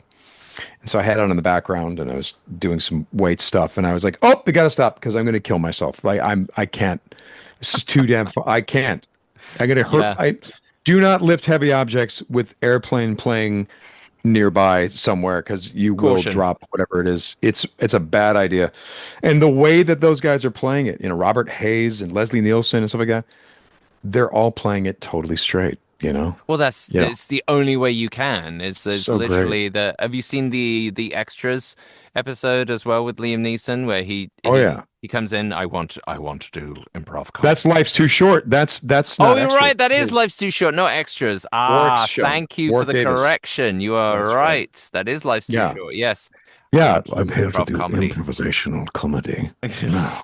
And so I had it on in the background and I was doing some weight stuff and I was like, oh, I gotta stop because I'm gonna kill myself. Like I can't. This is too damn. I can't. I'm gonna hurt. yeah, I do not lift heavy objects with Airplane playing nearby somewhere because you will caution. drop whatever it is. It's a bad idea. And the way that those guys are playing it, Robert Hayes and Leslie Nielsen and stuff like that, they're all playing it totally straight, you know? Well, You know, it's the only way you can. It's so great. literally the. Have you seen the extras episode as well with Liam Neeson where Oh yeah. he comes in? I want to do improv That's comedy. Life's Too Short. That's Oh, not you're extras. right. That is Hey, Life's Too Short. No extras. Warwick's Ah, show. thank you for Warwick the Davis. correction. You are That's right. right. That is Life's Too Yeah. Short. Yes. I Yeah. want to do I'm here to improv do comedy. improvisational comedy. Yeah.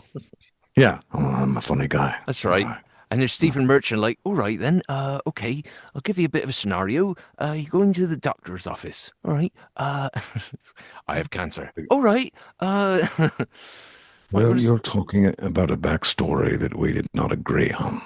Yeah. I'm a funny guy. That's All right. right. And there's Stephen Merchant, like, all right then, okay, I'll give you a bit of a scenario. You go into the doctor's office, all right? I have cancer. All right. What Well, is you're talking about a backstory that we did not agree on.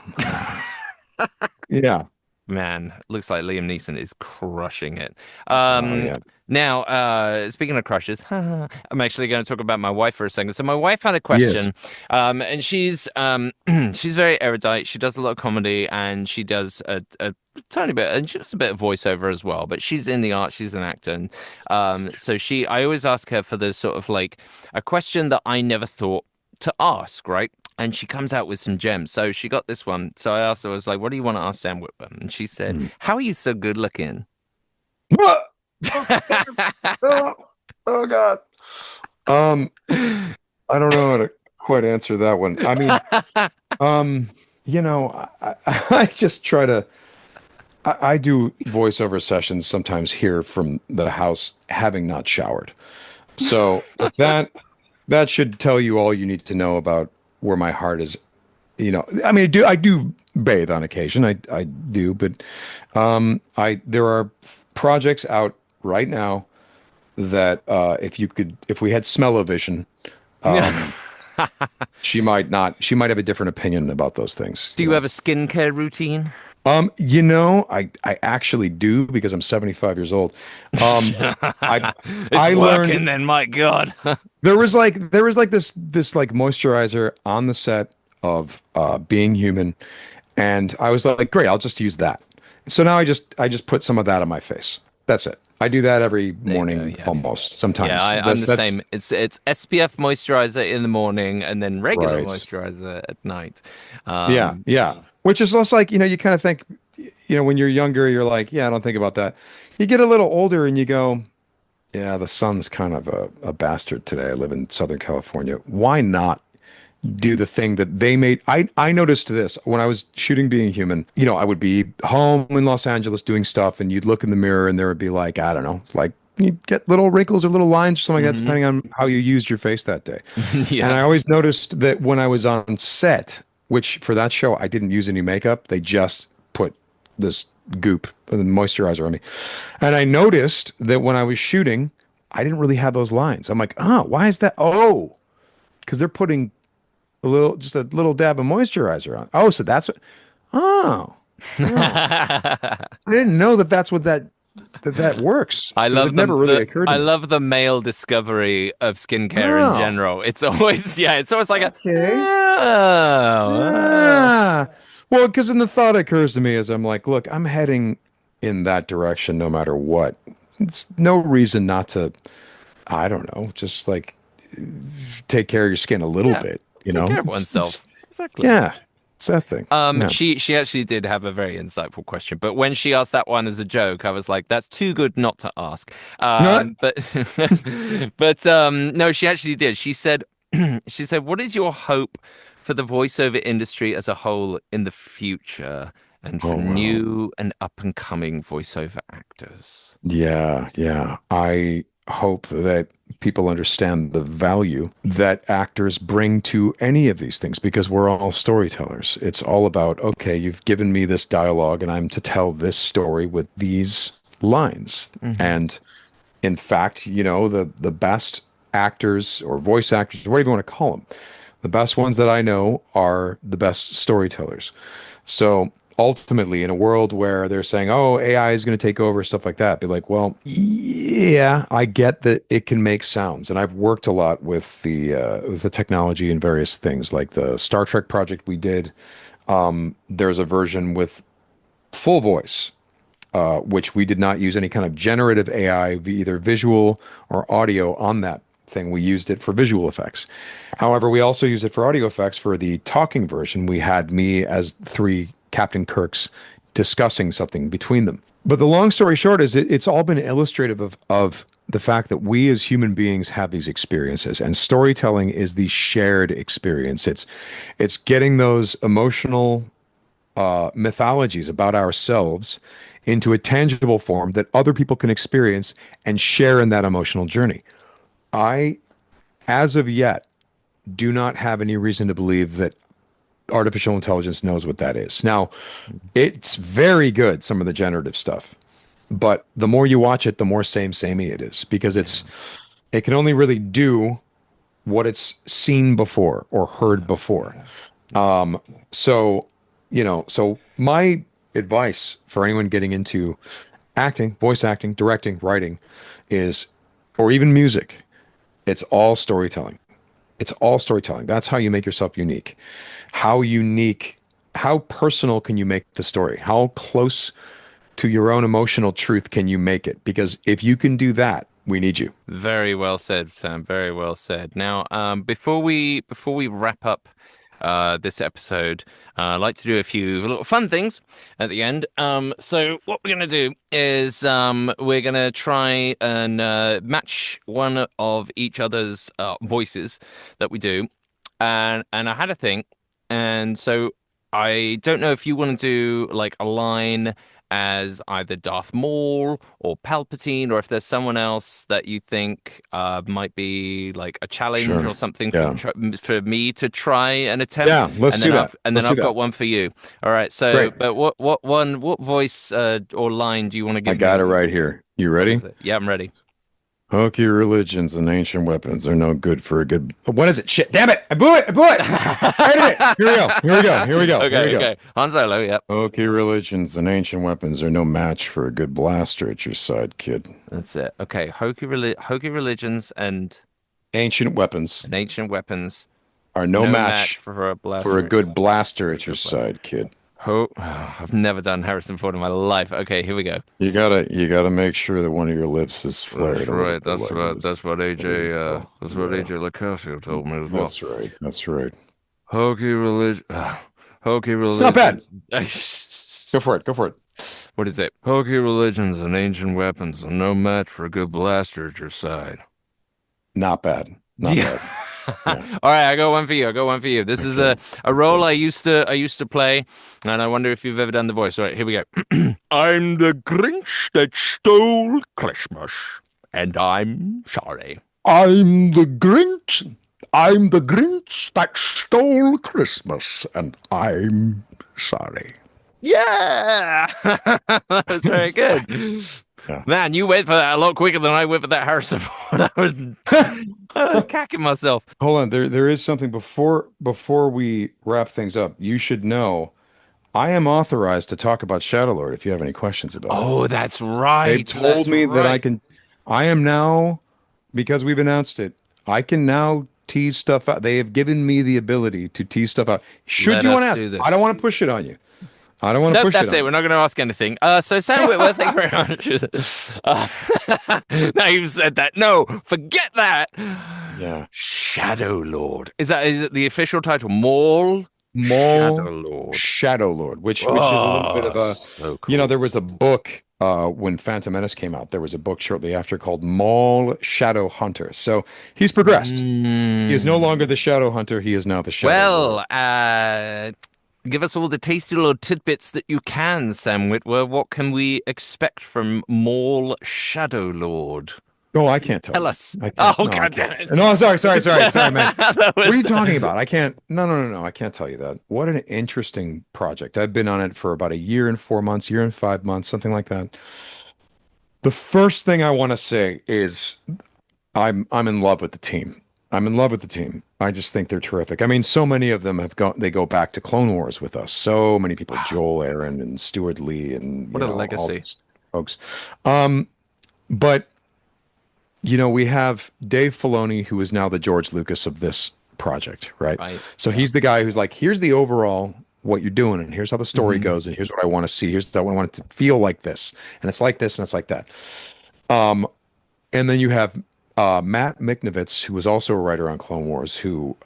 Yeah. man? Looks like Liam Neeson is crushing it. Oh, yeah. Now, speaking of crushes, I'm actually going to talk about my wife for a second. So my wife had a Yes. question, and she's she's very erudite. She does a lot of comedy, and she does a tiny bit, and she does a bit of voiceover as well. But she's in the arts; she's an actor, and so I always ask her for the sort of like a question that I never thought to ask, right? And she comes out with some gems. So she got this one. So I asked her, I was like, "What do you want to ask Sam Whitwer?" And she said, Hmm. "How are you so good looking?" Oh, oh, oh, God. Um, I don't know how to quite answer that one. I mean, um, I just try to. I do voiceover sessions sometimes here from the house, having not showered. So that should tell you all you need to know about where my heart is. I mean, I do bathe on occasion. I do, but I there are projects out right now that if we had smell-o-vision, um, she might have a different opinion about those things, Do you have a skincare routine? I actually do because I'm 75 years old. Um, I It's I learned working then, my God. there was like this like moisturizer on the set of Being Human, and I was like, great, I'll just use that. So now I just put some of that on my face. That's it. I do that every There you go. morning Yeah. almost Yeah, sometimes. I'm the That's same. It's SPF moisturizer in the morning and then regular right. moisturizer at night. Yeah, Um, yeah. Which is less like, you kind of think, when you're younger, you're like, yeah, I don't think about that. You get a little older and you go, yeah, the sun's kind of a bastard today. I live in Southern California. Why not do the thing that they made? I noticed this when I was shooting Being Human. I would be home in Los Angeles doing stuff, and you'd look in the mirror, and there would be like, I don't know, like you'd get little wrinkles or little lines or something like that, mhm. depending on how you used your face that day. And Yeah. I always noticed that when I was on set, which for that show I didn't use any makeup, they just put this goop and moisturizer on me. And I noticed that when I was shooting, I didn't really have those lines. I'm like, oh, why is that? Oh, because they're putting just a little dab of moisturizer on. Oh, so that's what. Oh. Oh, I didn't know that that's what that works I because it love the never really the occurred to I me. love the male discovery of skincare in Oh, general. It's always yeah, it's always like a okay. oh. Ah. Well, because then the thought occurs to me as I'm like, look, I'm heading in that direction no matter what. It's no reason not to, I don't know, just like take care of your skin a little Yeah, bit, take care of It's oneself. Exactly. yeah, it's that thing. Yeah. She actually did have a very insightful question, but when she asked that one as a joke, I was like, "That's too good not to ask." Not But no, she actually did. She said, she said, "What is your hope for the voiceover industry as a whole in the future, and for oh well. new and up and coming voiceover actors?" Yeah, yeah. I hope that people understand the value that actors bring to any of these things because we're all storytellers. It's all about, okay, you've given me this dialogue and I'm to tell this story with these lines. Hmm. And in fact, the best actors or voice actors, whatever you want to call them, the best ones that I know are the best storytellers. So ultimately, in a world where they're saying, "Oh, AI is going to take over," stuff like that, be like, "Well, yeah, I get that it can make sounds, and I've worked a lot with the technology and various things, like the Star Trek project we did. There's a version with full voice, which we did not use any kind of generative AI, either visual or audio on that thing. We used it for visual effects. However, we also use it for audio effects for the talking version. We had me as three Captain Kirks discussing something between them. But the long story short is it's all been illustrative of the fact that we as human beings have these experiences and storytelling is the shared experience. It's getting those emotional mythologies about ourselves into a tangible form that other people can experience and share in that emotional journey. I, as of yet, do not have any reason to believe that artificial intelligence knows what that is. Now, it's very good, some of the generative stuff, but the more you watch it, the more samey it is because Yeah, it can only really do what it's seen before or heard yeah, before. yeah, yeah. So, so my advice for anyone getting into acting, voice acting, directing, writing is, or even music, it's all storytelling. It's all storytelling. That's how you make yourself unique. How unique, how personal can you make the story? How close to your own emotional truth can you make it? Because if you can do that, we need you. Very well said, Sam. Very well said. Now, before we wrap up this episode, I'd like to do a few little fun things at the end. So what we're gonna do is we're gonna try and match one of each other's voices that we do, and I had a thing, and so I don't know if you want to do like a line as either Darth Maul or Palpatine, or if there's someone else that you think might be like a challenge Sure. or something for Yeah. for me to try and attempt, Yeah. Let's and do then that. Let's do I've got that. one for you. All right. So, Great. but what voice or line do you want to I give got it me? right here. You What ready? is it? Yeah, I'm ready. Hokey religions and ancient weapons are no good for a good. What is it? Shit! Damn it! I blew it! I blew it! Edit it! Here we go. Here we go. Here we go. Here we Okay, go. okay. Han Solo. Yep. Hokey religions and ancient weapons are no match for a good blaster at your side, kid. That's it. Okay. Hokey religions Ancient weapons and ancient weapons. are no No match match for a for a blaster. good blaster For a at your good blaster. side, kid. I've never done Harrison Ford in my life. Okay, here we go. You gotta make sure that one of your lips is That's flared a little right. bit like this. That's what There you AJ go. that's what Yeah, AJ Lacasio told me as well. that's right. That's right. Hokey religion Hokey It's not bad. religions. Go for it. Go for it. What is it? Hokey religions and ancient weapons are no match for a good blaster at your side. Not bad. Not Yeah. bad. All Yeah. right, I got one for you. I got one for you. This is Okay. a role Okay. I used to play, and I wonder if you've ever done the voice. All right, here we go. I'm the Grinch that stole Christmas, and I'm sorry. I'm the Grinch. I'm the Grinch that stole Christmas, and I'm sorry. Yeah, that was very good. Yeah. Man, you went for that a lot quicker than I went for that Harrison Ford. I was cacking myself. Hold on. There is something before we wrap things up. You should know I am authorized to talk about Shadowlord if you have any questions about it. Oh, that's They've right. told That's me that right. I am now, because we've announced it, I can now tease stuff out. They have given me the ability to tease stuff out. Should Let you want to us ask, do I don't this. want to push it on you. I don't want to Nope, push it that's on it. you. We're not going to ask anything. So Sam Witwer, thank you very much. Now you've said that. No, forget that. Yeah. Shadow Lord. Is it the official title? Maul Maul Shadow Lord. Shadow Lord, which is a little bit Oh, of a, so there cool. was a book when Phantom Menace came out. There was a book shortly after called Maul Shadow Hunter. So he's progressed. He is no longer Mm. the Shadow Hunter. He is now the Shadow Lord. Well, give us all the tasty little tidbits that you can, Sam Witwer. What can we expect from Maul Shadow Lord? Oh, I can't tell Tell you. us. I can't. Oh, No, I God can't. damn it. No, sorry, man. That What are was you talking about? I can't. No. I can't tell you that. What an interesting project. I've been on it for about a year and 4 months, year and 5 months, something like that. The first thing I want to say is I'm in love with the team. I'm in love with the team. I just think they're terrific. I mean, so many of them they go back to Clone Wars with us. So many people, wow. Joel Aaron and Stuart Lee and What a all legacy. these folks. But we have Dave Filoni, who is now the George Lucas of this project, right? Right. So Yeah. he's the guy who's like, here's the overall what you're doing, and here's how the story Hmm. goes, and here's what I want to see. Here's how I want it to feel like this, and it's like this, and it's like that. Um, and then you have Matt Miknovitz, who was also a writer on Clone Wars, who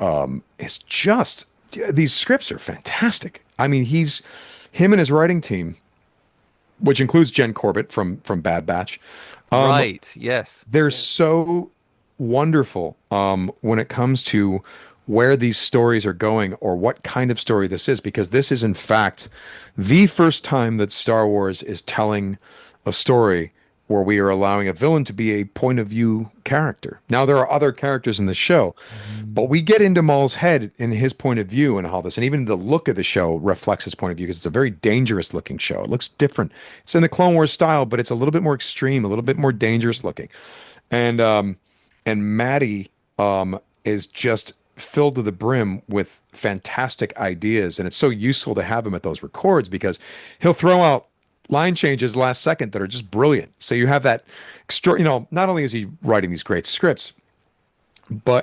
is just these scripts are fantastic. I mean, him and his writing team, which includes Jen Corbett from Bad Batch. Um, Right. Yes. they're so wonderful when it comes to where these stories are going or what kind of story this is, because this is, in fact, the first time that Star Wars is telling a story where we are allowing a villain to be a point of view character. Now, there are other characters in the show, but we get into Maul's head and his point of view and all this, and even the look of the show reflects his point of view because it's a very dangerous looking show. It looks different. It's in the Clone Wars style, but it's a little bit more extreme, a little bit more dangerous looking. And Maddie is just filled to the brim with fantastic ideas, and it's so useful to have him at those records because he'll throw out line changes last second that are just brilliant. So you have that extra, not only is he writing these great scripts,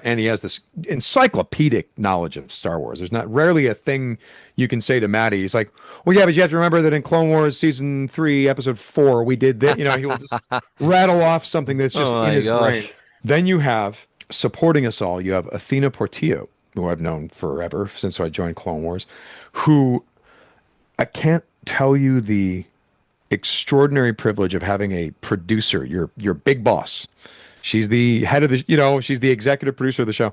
and he has this encyclopedic knowledge of Star Wars. There's not rarely a thing you can say to Maddie. He's like, well, yeah, but you have to remember that in Clone Wars season 3, episode 4, we did that. He will just rattle off something that's Oh just in my his brain. gosh. Then you have supporting us all. You have Athena Portillo, who I've known forever since I joined Clone Wars, who I can't tell you the extraordinary privilege of having a producer, your big boss. She's the head of she's the executive producer of the show,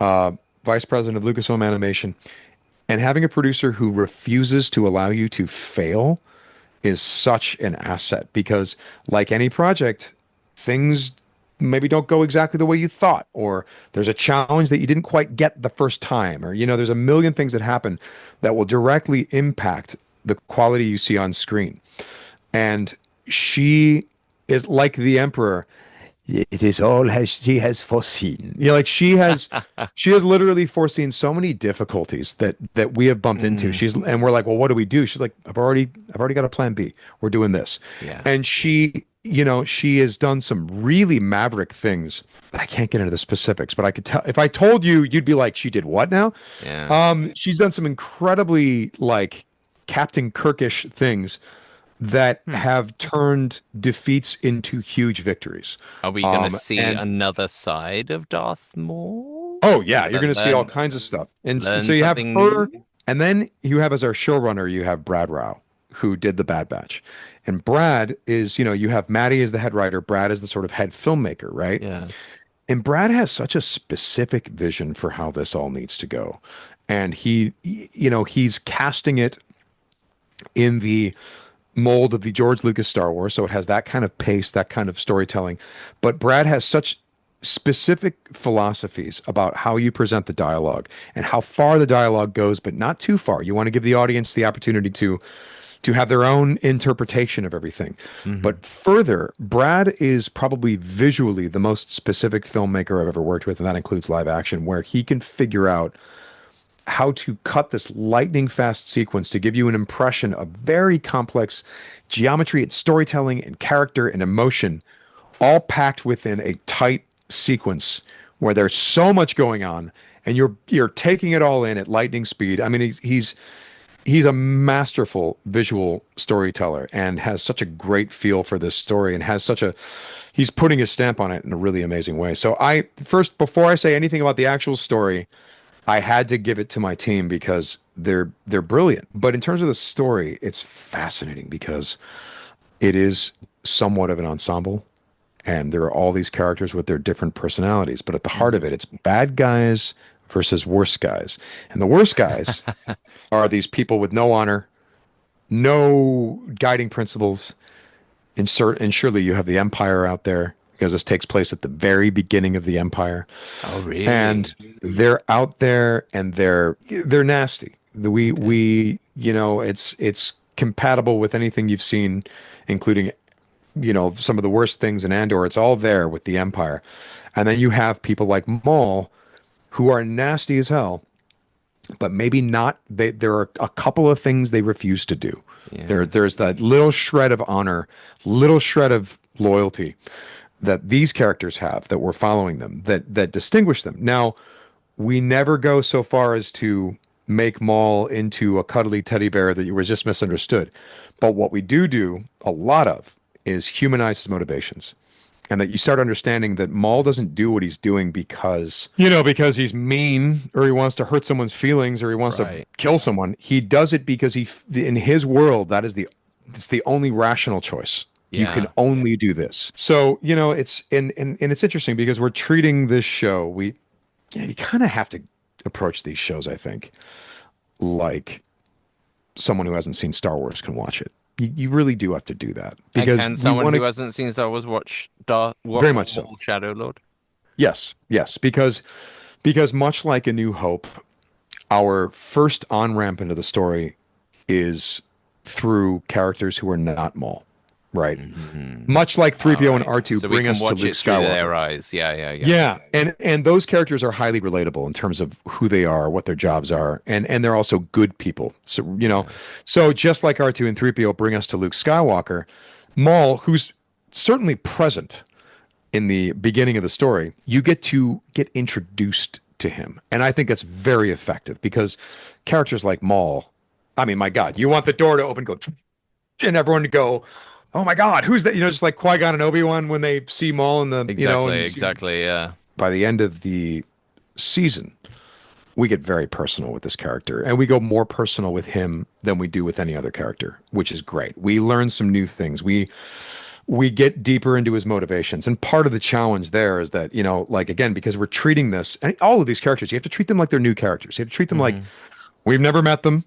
uh, vice president of Lucasfilm Animation, and having a producer who refuses to allow you to fail is such an asset because, like any project, things maybe don't go exactly the way you thought, or there's a challenge that you didn't quite get the first time, or there's a million things that happen that will directly impact the quality you see on screen. And she is like the emperor. It is all as she has foreseen. Like she has literally foreseen so many difficulties that we have bumped into. Mm, And we're like, well, what do we do? She's like, I've already got a plan B. We're doing this. yeah. And she has done some really maverick things. I can't get into the specifics, but I could tell if I told you, you'd be like, she did what now? Yeah. She's done some incredibly like Captain Kirkish things that Hmm. have turned defeats into huge victories. Are we going to see And another side of Darth Maul? oh Are we yeah, you're going going to to see all kinds of stuff. And so learn you have something her, new? and then you have as our showrunner, you have Brad Rao, who did the Bad Batch. And Brad is, you have Maddie as the head writer, Brad is the sort of head filmmaker, right? Yeah. And Brad has such a specific vision for how this all needs to go. And he's casting it in the mold of the George Lucas Star Wars, so it has that kind of pace, that kind of storytelling. But Brad has such specific philosophies about how you present the dialogue and how far the dialogue goes, but not too far. You want to give the audience the opportunity to have their own interpretation of everything. Hmm. But further, Brad is probably visually the most specific filmmaker I've ever worked with, and that includes live action, where he can figure out how to cut this lightning fast sequence to give you an impression of very complex geometry and storytelling and character and emotion, all packed within a tight sequence where there's so much going on and you're taking it all in at lightning speed. I mean, he's a masterful visual storyteller and has such a great feel for this story and has such a he's putting his stamp on it in a really amazing way. So I first, before I say anything about the actual story, I had to give it to my team because they're brilliant. But in terms of the story, it's fascinating because it is somewhat of an ensemble and there are all these characters with their different personalities. But at the heart of it, it's bad guys versus worse guys. And the worst guys are these people with no honor, no guiding principles. And surely you have the Empire out there because this takes place at the very beginning of the Empire. Oh, really? And they're out there and they're nasty. We it's compatible with anything you've seen, including some of the worst things in Andor. It's all there with the Empire. And then you have people like Maul who are nasty as hell, but maybe not. There are a couple of things they refuse to do. Yeah. There's that little shred of honor, little shred of loyalty that these characters have that we're following them that distinguish them. Now, we never go so far as to make Maul into a cuddly teddy bear that you was just misunderstood. But what we do a lot of is humanize his motivations. And that you start understanding that Maul doesn't do what he's doing because he's mean or he wants to hurt someone's feelings or he wants to kill someone. He does it because in his world, it's the only rational choice. You can only do this. So, it's and it's interesting because we're treating this show, you kind of have to approach these shows, I think, like someone who hasn't seen Star Wars can watch it. You really do have to do that because and can someone who hasn't seen Star Wars watch very much so. Shadow Lord? Yes, because much like A New Hope, our first on-ramp into the story is through characters who are not Maul. Right. Mm-hmm. Much like 3PO and R2 so bring us to Luke Skywalker. Their eyes. Yeah. Yeah. And those characters are highly relatable in terms of who they are, what their jobs are, and they're also good people. So, so just like R2 and 3PO bring us to Luke Skywalker, Maul, who's certainly present in the beginning of the story, you get introduced to him. And I think that's very effective because characters like Maul, I mean, my God, you want the door to open, and everyone to go, oh my God, who's that? Just like Qui-Gon and Obi-Wan when they see Maul in the exactly. Yeah. By the end of the season, we get very personal with this character, and we go more personal with him than we do with any other character, which is great. We learn some new things. We get deeper into his motivations, and part of the challenge there is that again, because we're treating this and all of these characters, you have to treat them like they're new characters. You have to treat them like we've never met them.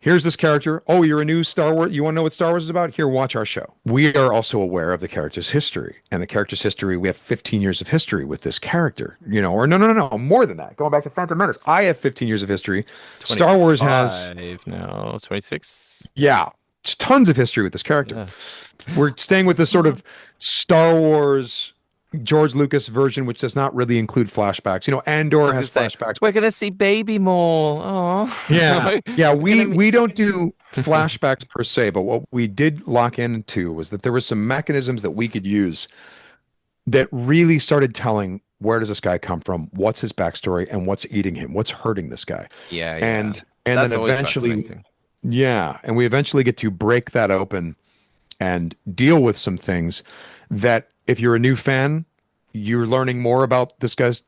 Here's this character. Oh, you're a new Star Wars. You want to know what Star Wars is about? Here, watch our show. We are also aware of the character's history. And the character's history, we have 15 years of history with this character, or no, more than that. Going back to Phantom Menace, I have 15 years of history. Star Wars has... now 26. Yeah, tons of history with this character. Yeah. We're staying with this sort of Star Wars... George Lucas version, which does not really include flashbacks. Andor has flashbacks. We're gonna see Baby Maul. Oh, yeah. We don't do flashbacks per se, but what we did lock into was that there were some mechanisms that we could use that really started telling where does this guy come from, what's his backstory, and what's eating him, what's hurting this guy. Yeah. And then eventually, and we eventually get to break that open and deal with some things that. If you're a new fan, you're learning more about this guy's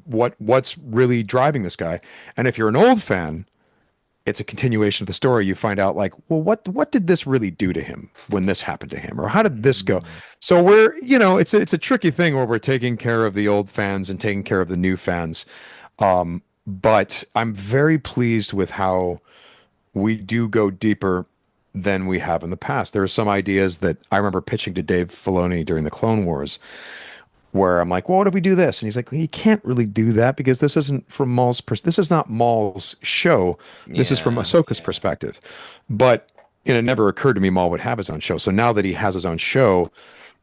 what's really driving this guy. And if you're an old fan, it's a continuation of the story. You find out what did this really do to him when this happened to him? Or how did this go? So we're, it's a tricky thing where we're taking care of the old fans and taking care of the new fans. But I'm very pleased with how we do go deeper than we have in the past. There are some ideas that I remember pitching to Dave Filoni during the Clone Wars where I'm like, well, what if we do this? And he's like, well, you can't really do that because this isn't from Maul's this is not Maul's show. This is from Ahsoka's perspective. But it never occurred to me Maul would have his own show. So now that he has his own show,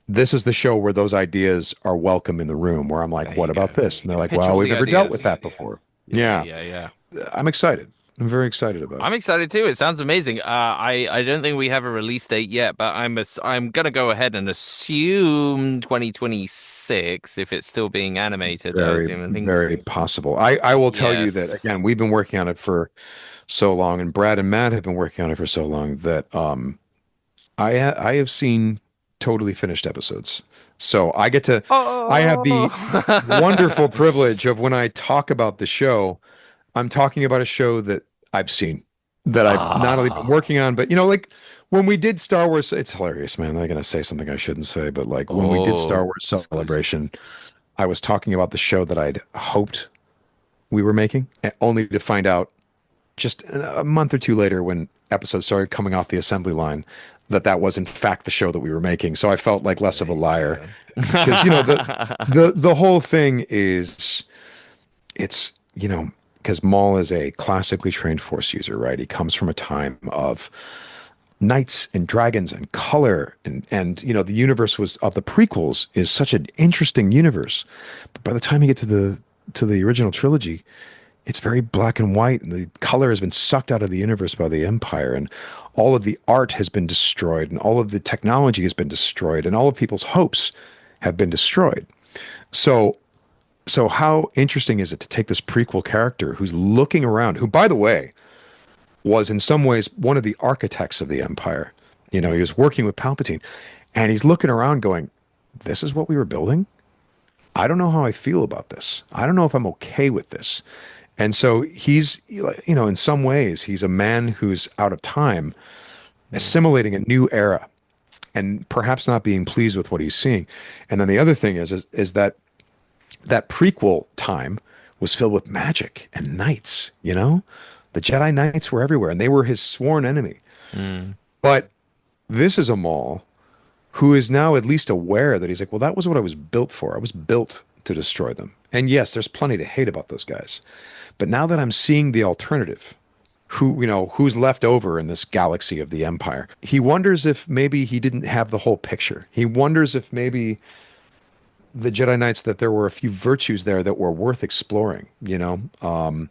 this is the show where those ideas are welcome in the room, where I'm like, what about this? And they're like, well, we've never dealt with that before. Yeah. I'm excited. I'm very excited about it. I'm excited too. It sounds amazing. I don't think we have a release date yet, but I'm gonna go ahead and assume 2026 if it's still being animated. I Very, assume. I think very possible. I will tell you that yes. again, we've been working on it for so long, and Brad and Matt have been working on it for so long that I have seen totally finished episodes. So I have the wonderful Oh. privilege of when I talk about the show, I'm talking about a show that I've seen, that I've not only been Ah. working on, but like when we did Star Wars, it's hilarious, man. I'm gonna say something I shouldn't say, but like when we did Star Oh. Wars Exclusive. Celebration, I was talking about the show that I'd hoped we were making, only to find out just a month or two later when episodes started coming off the assembly line that that was in fact the show that we were making. So I felt like less of There a you liar go. because the whole thing is it's because Maul is a classically trained Force user, right? He comes from a time of knights and dragons and color and the universe was of the prequels is such an interesting universe. But by the time you get to the original trilogy, it's very black and white, and the color has been sucked out of the universe by the Empire, and all of the art has been destroyed, and all of the technology has been destroyed, and all of people's hopes have been destroyed. So, so how interesting is it to take this prequel character who's looking around, who, by the way, was in some ways one of the architects of the Empire. He was working with Palpatine, and he's looking around, going, "This is what we were building. I don't know how I feel about this. I don't know if I'm okay with this." And so he's, in some ways, he's a man who's out of time, assimilating a new era and perhaps not being pleased with what he's seeing. And then the other thing is that that prequel time was filled with magic and knights, The Jedi Knights were everywhere and they were his sworn enemy. Mm. But this is a Maul who is now at least aware that he's like, well, that was what I was built for. I was built to destroy them. And yes, there's plenty to hate about those guys. But now that I'm seeing the alternative, who's left over in this galaxy of the Empire, he wonders if maybe he didn't have the whole picture. He wonders if maybe the Jedi Knights, that there were a few virtues there that were worth exploring, because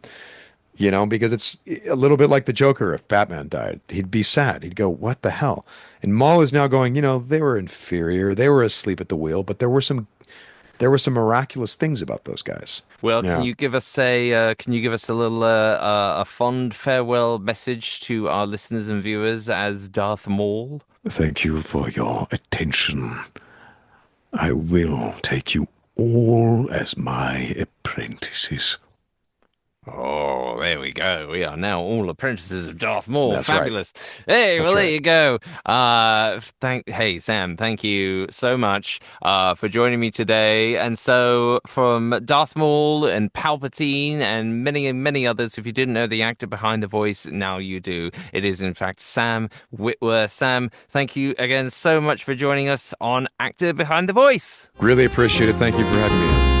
it's a little bit like the Joker. If Batman died, he'd be sad. He'd go, what the hell? And Maul is now going, they were inferior. They were asleep at the wheel, but there were some miraculous things about those guys. Well, Yeah. can you give us a little a fond farewell message to our listeners and viewers as Darth Maul? Thank you for your attention. I will take you all as my apprentices. Oh, there we go. We are now all apprentices of Darth Maul. That's right. Fabulous. Hey, well, That's there right. you go. Hey, Sam, thank you so much for joining me today. And so, from Darth Maul and Palpatine and many, many others, if you didn't know the actor behind the voice, now you do. It is, in fact, Sam Witwer. Sam, thank you again so much for joining us on Actor Behind the Voice. Really appreciate it. Thank you for having me on.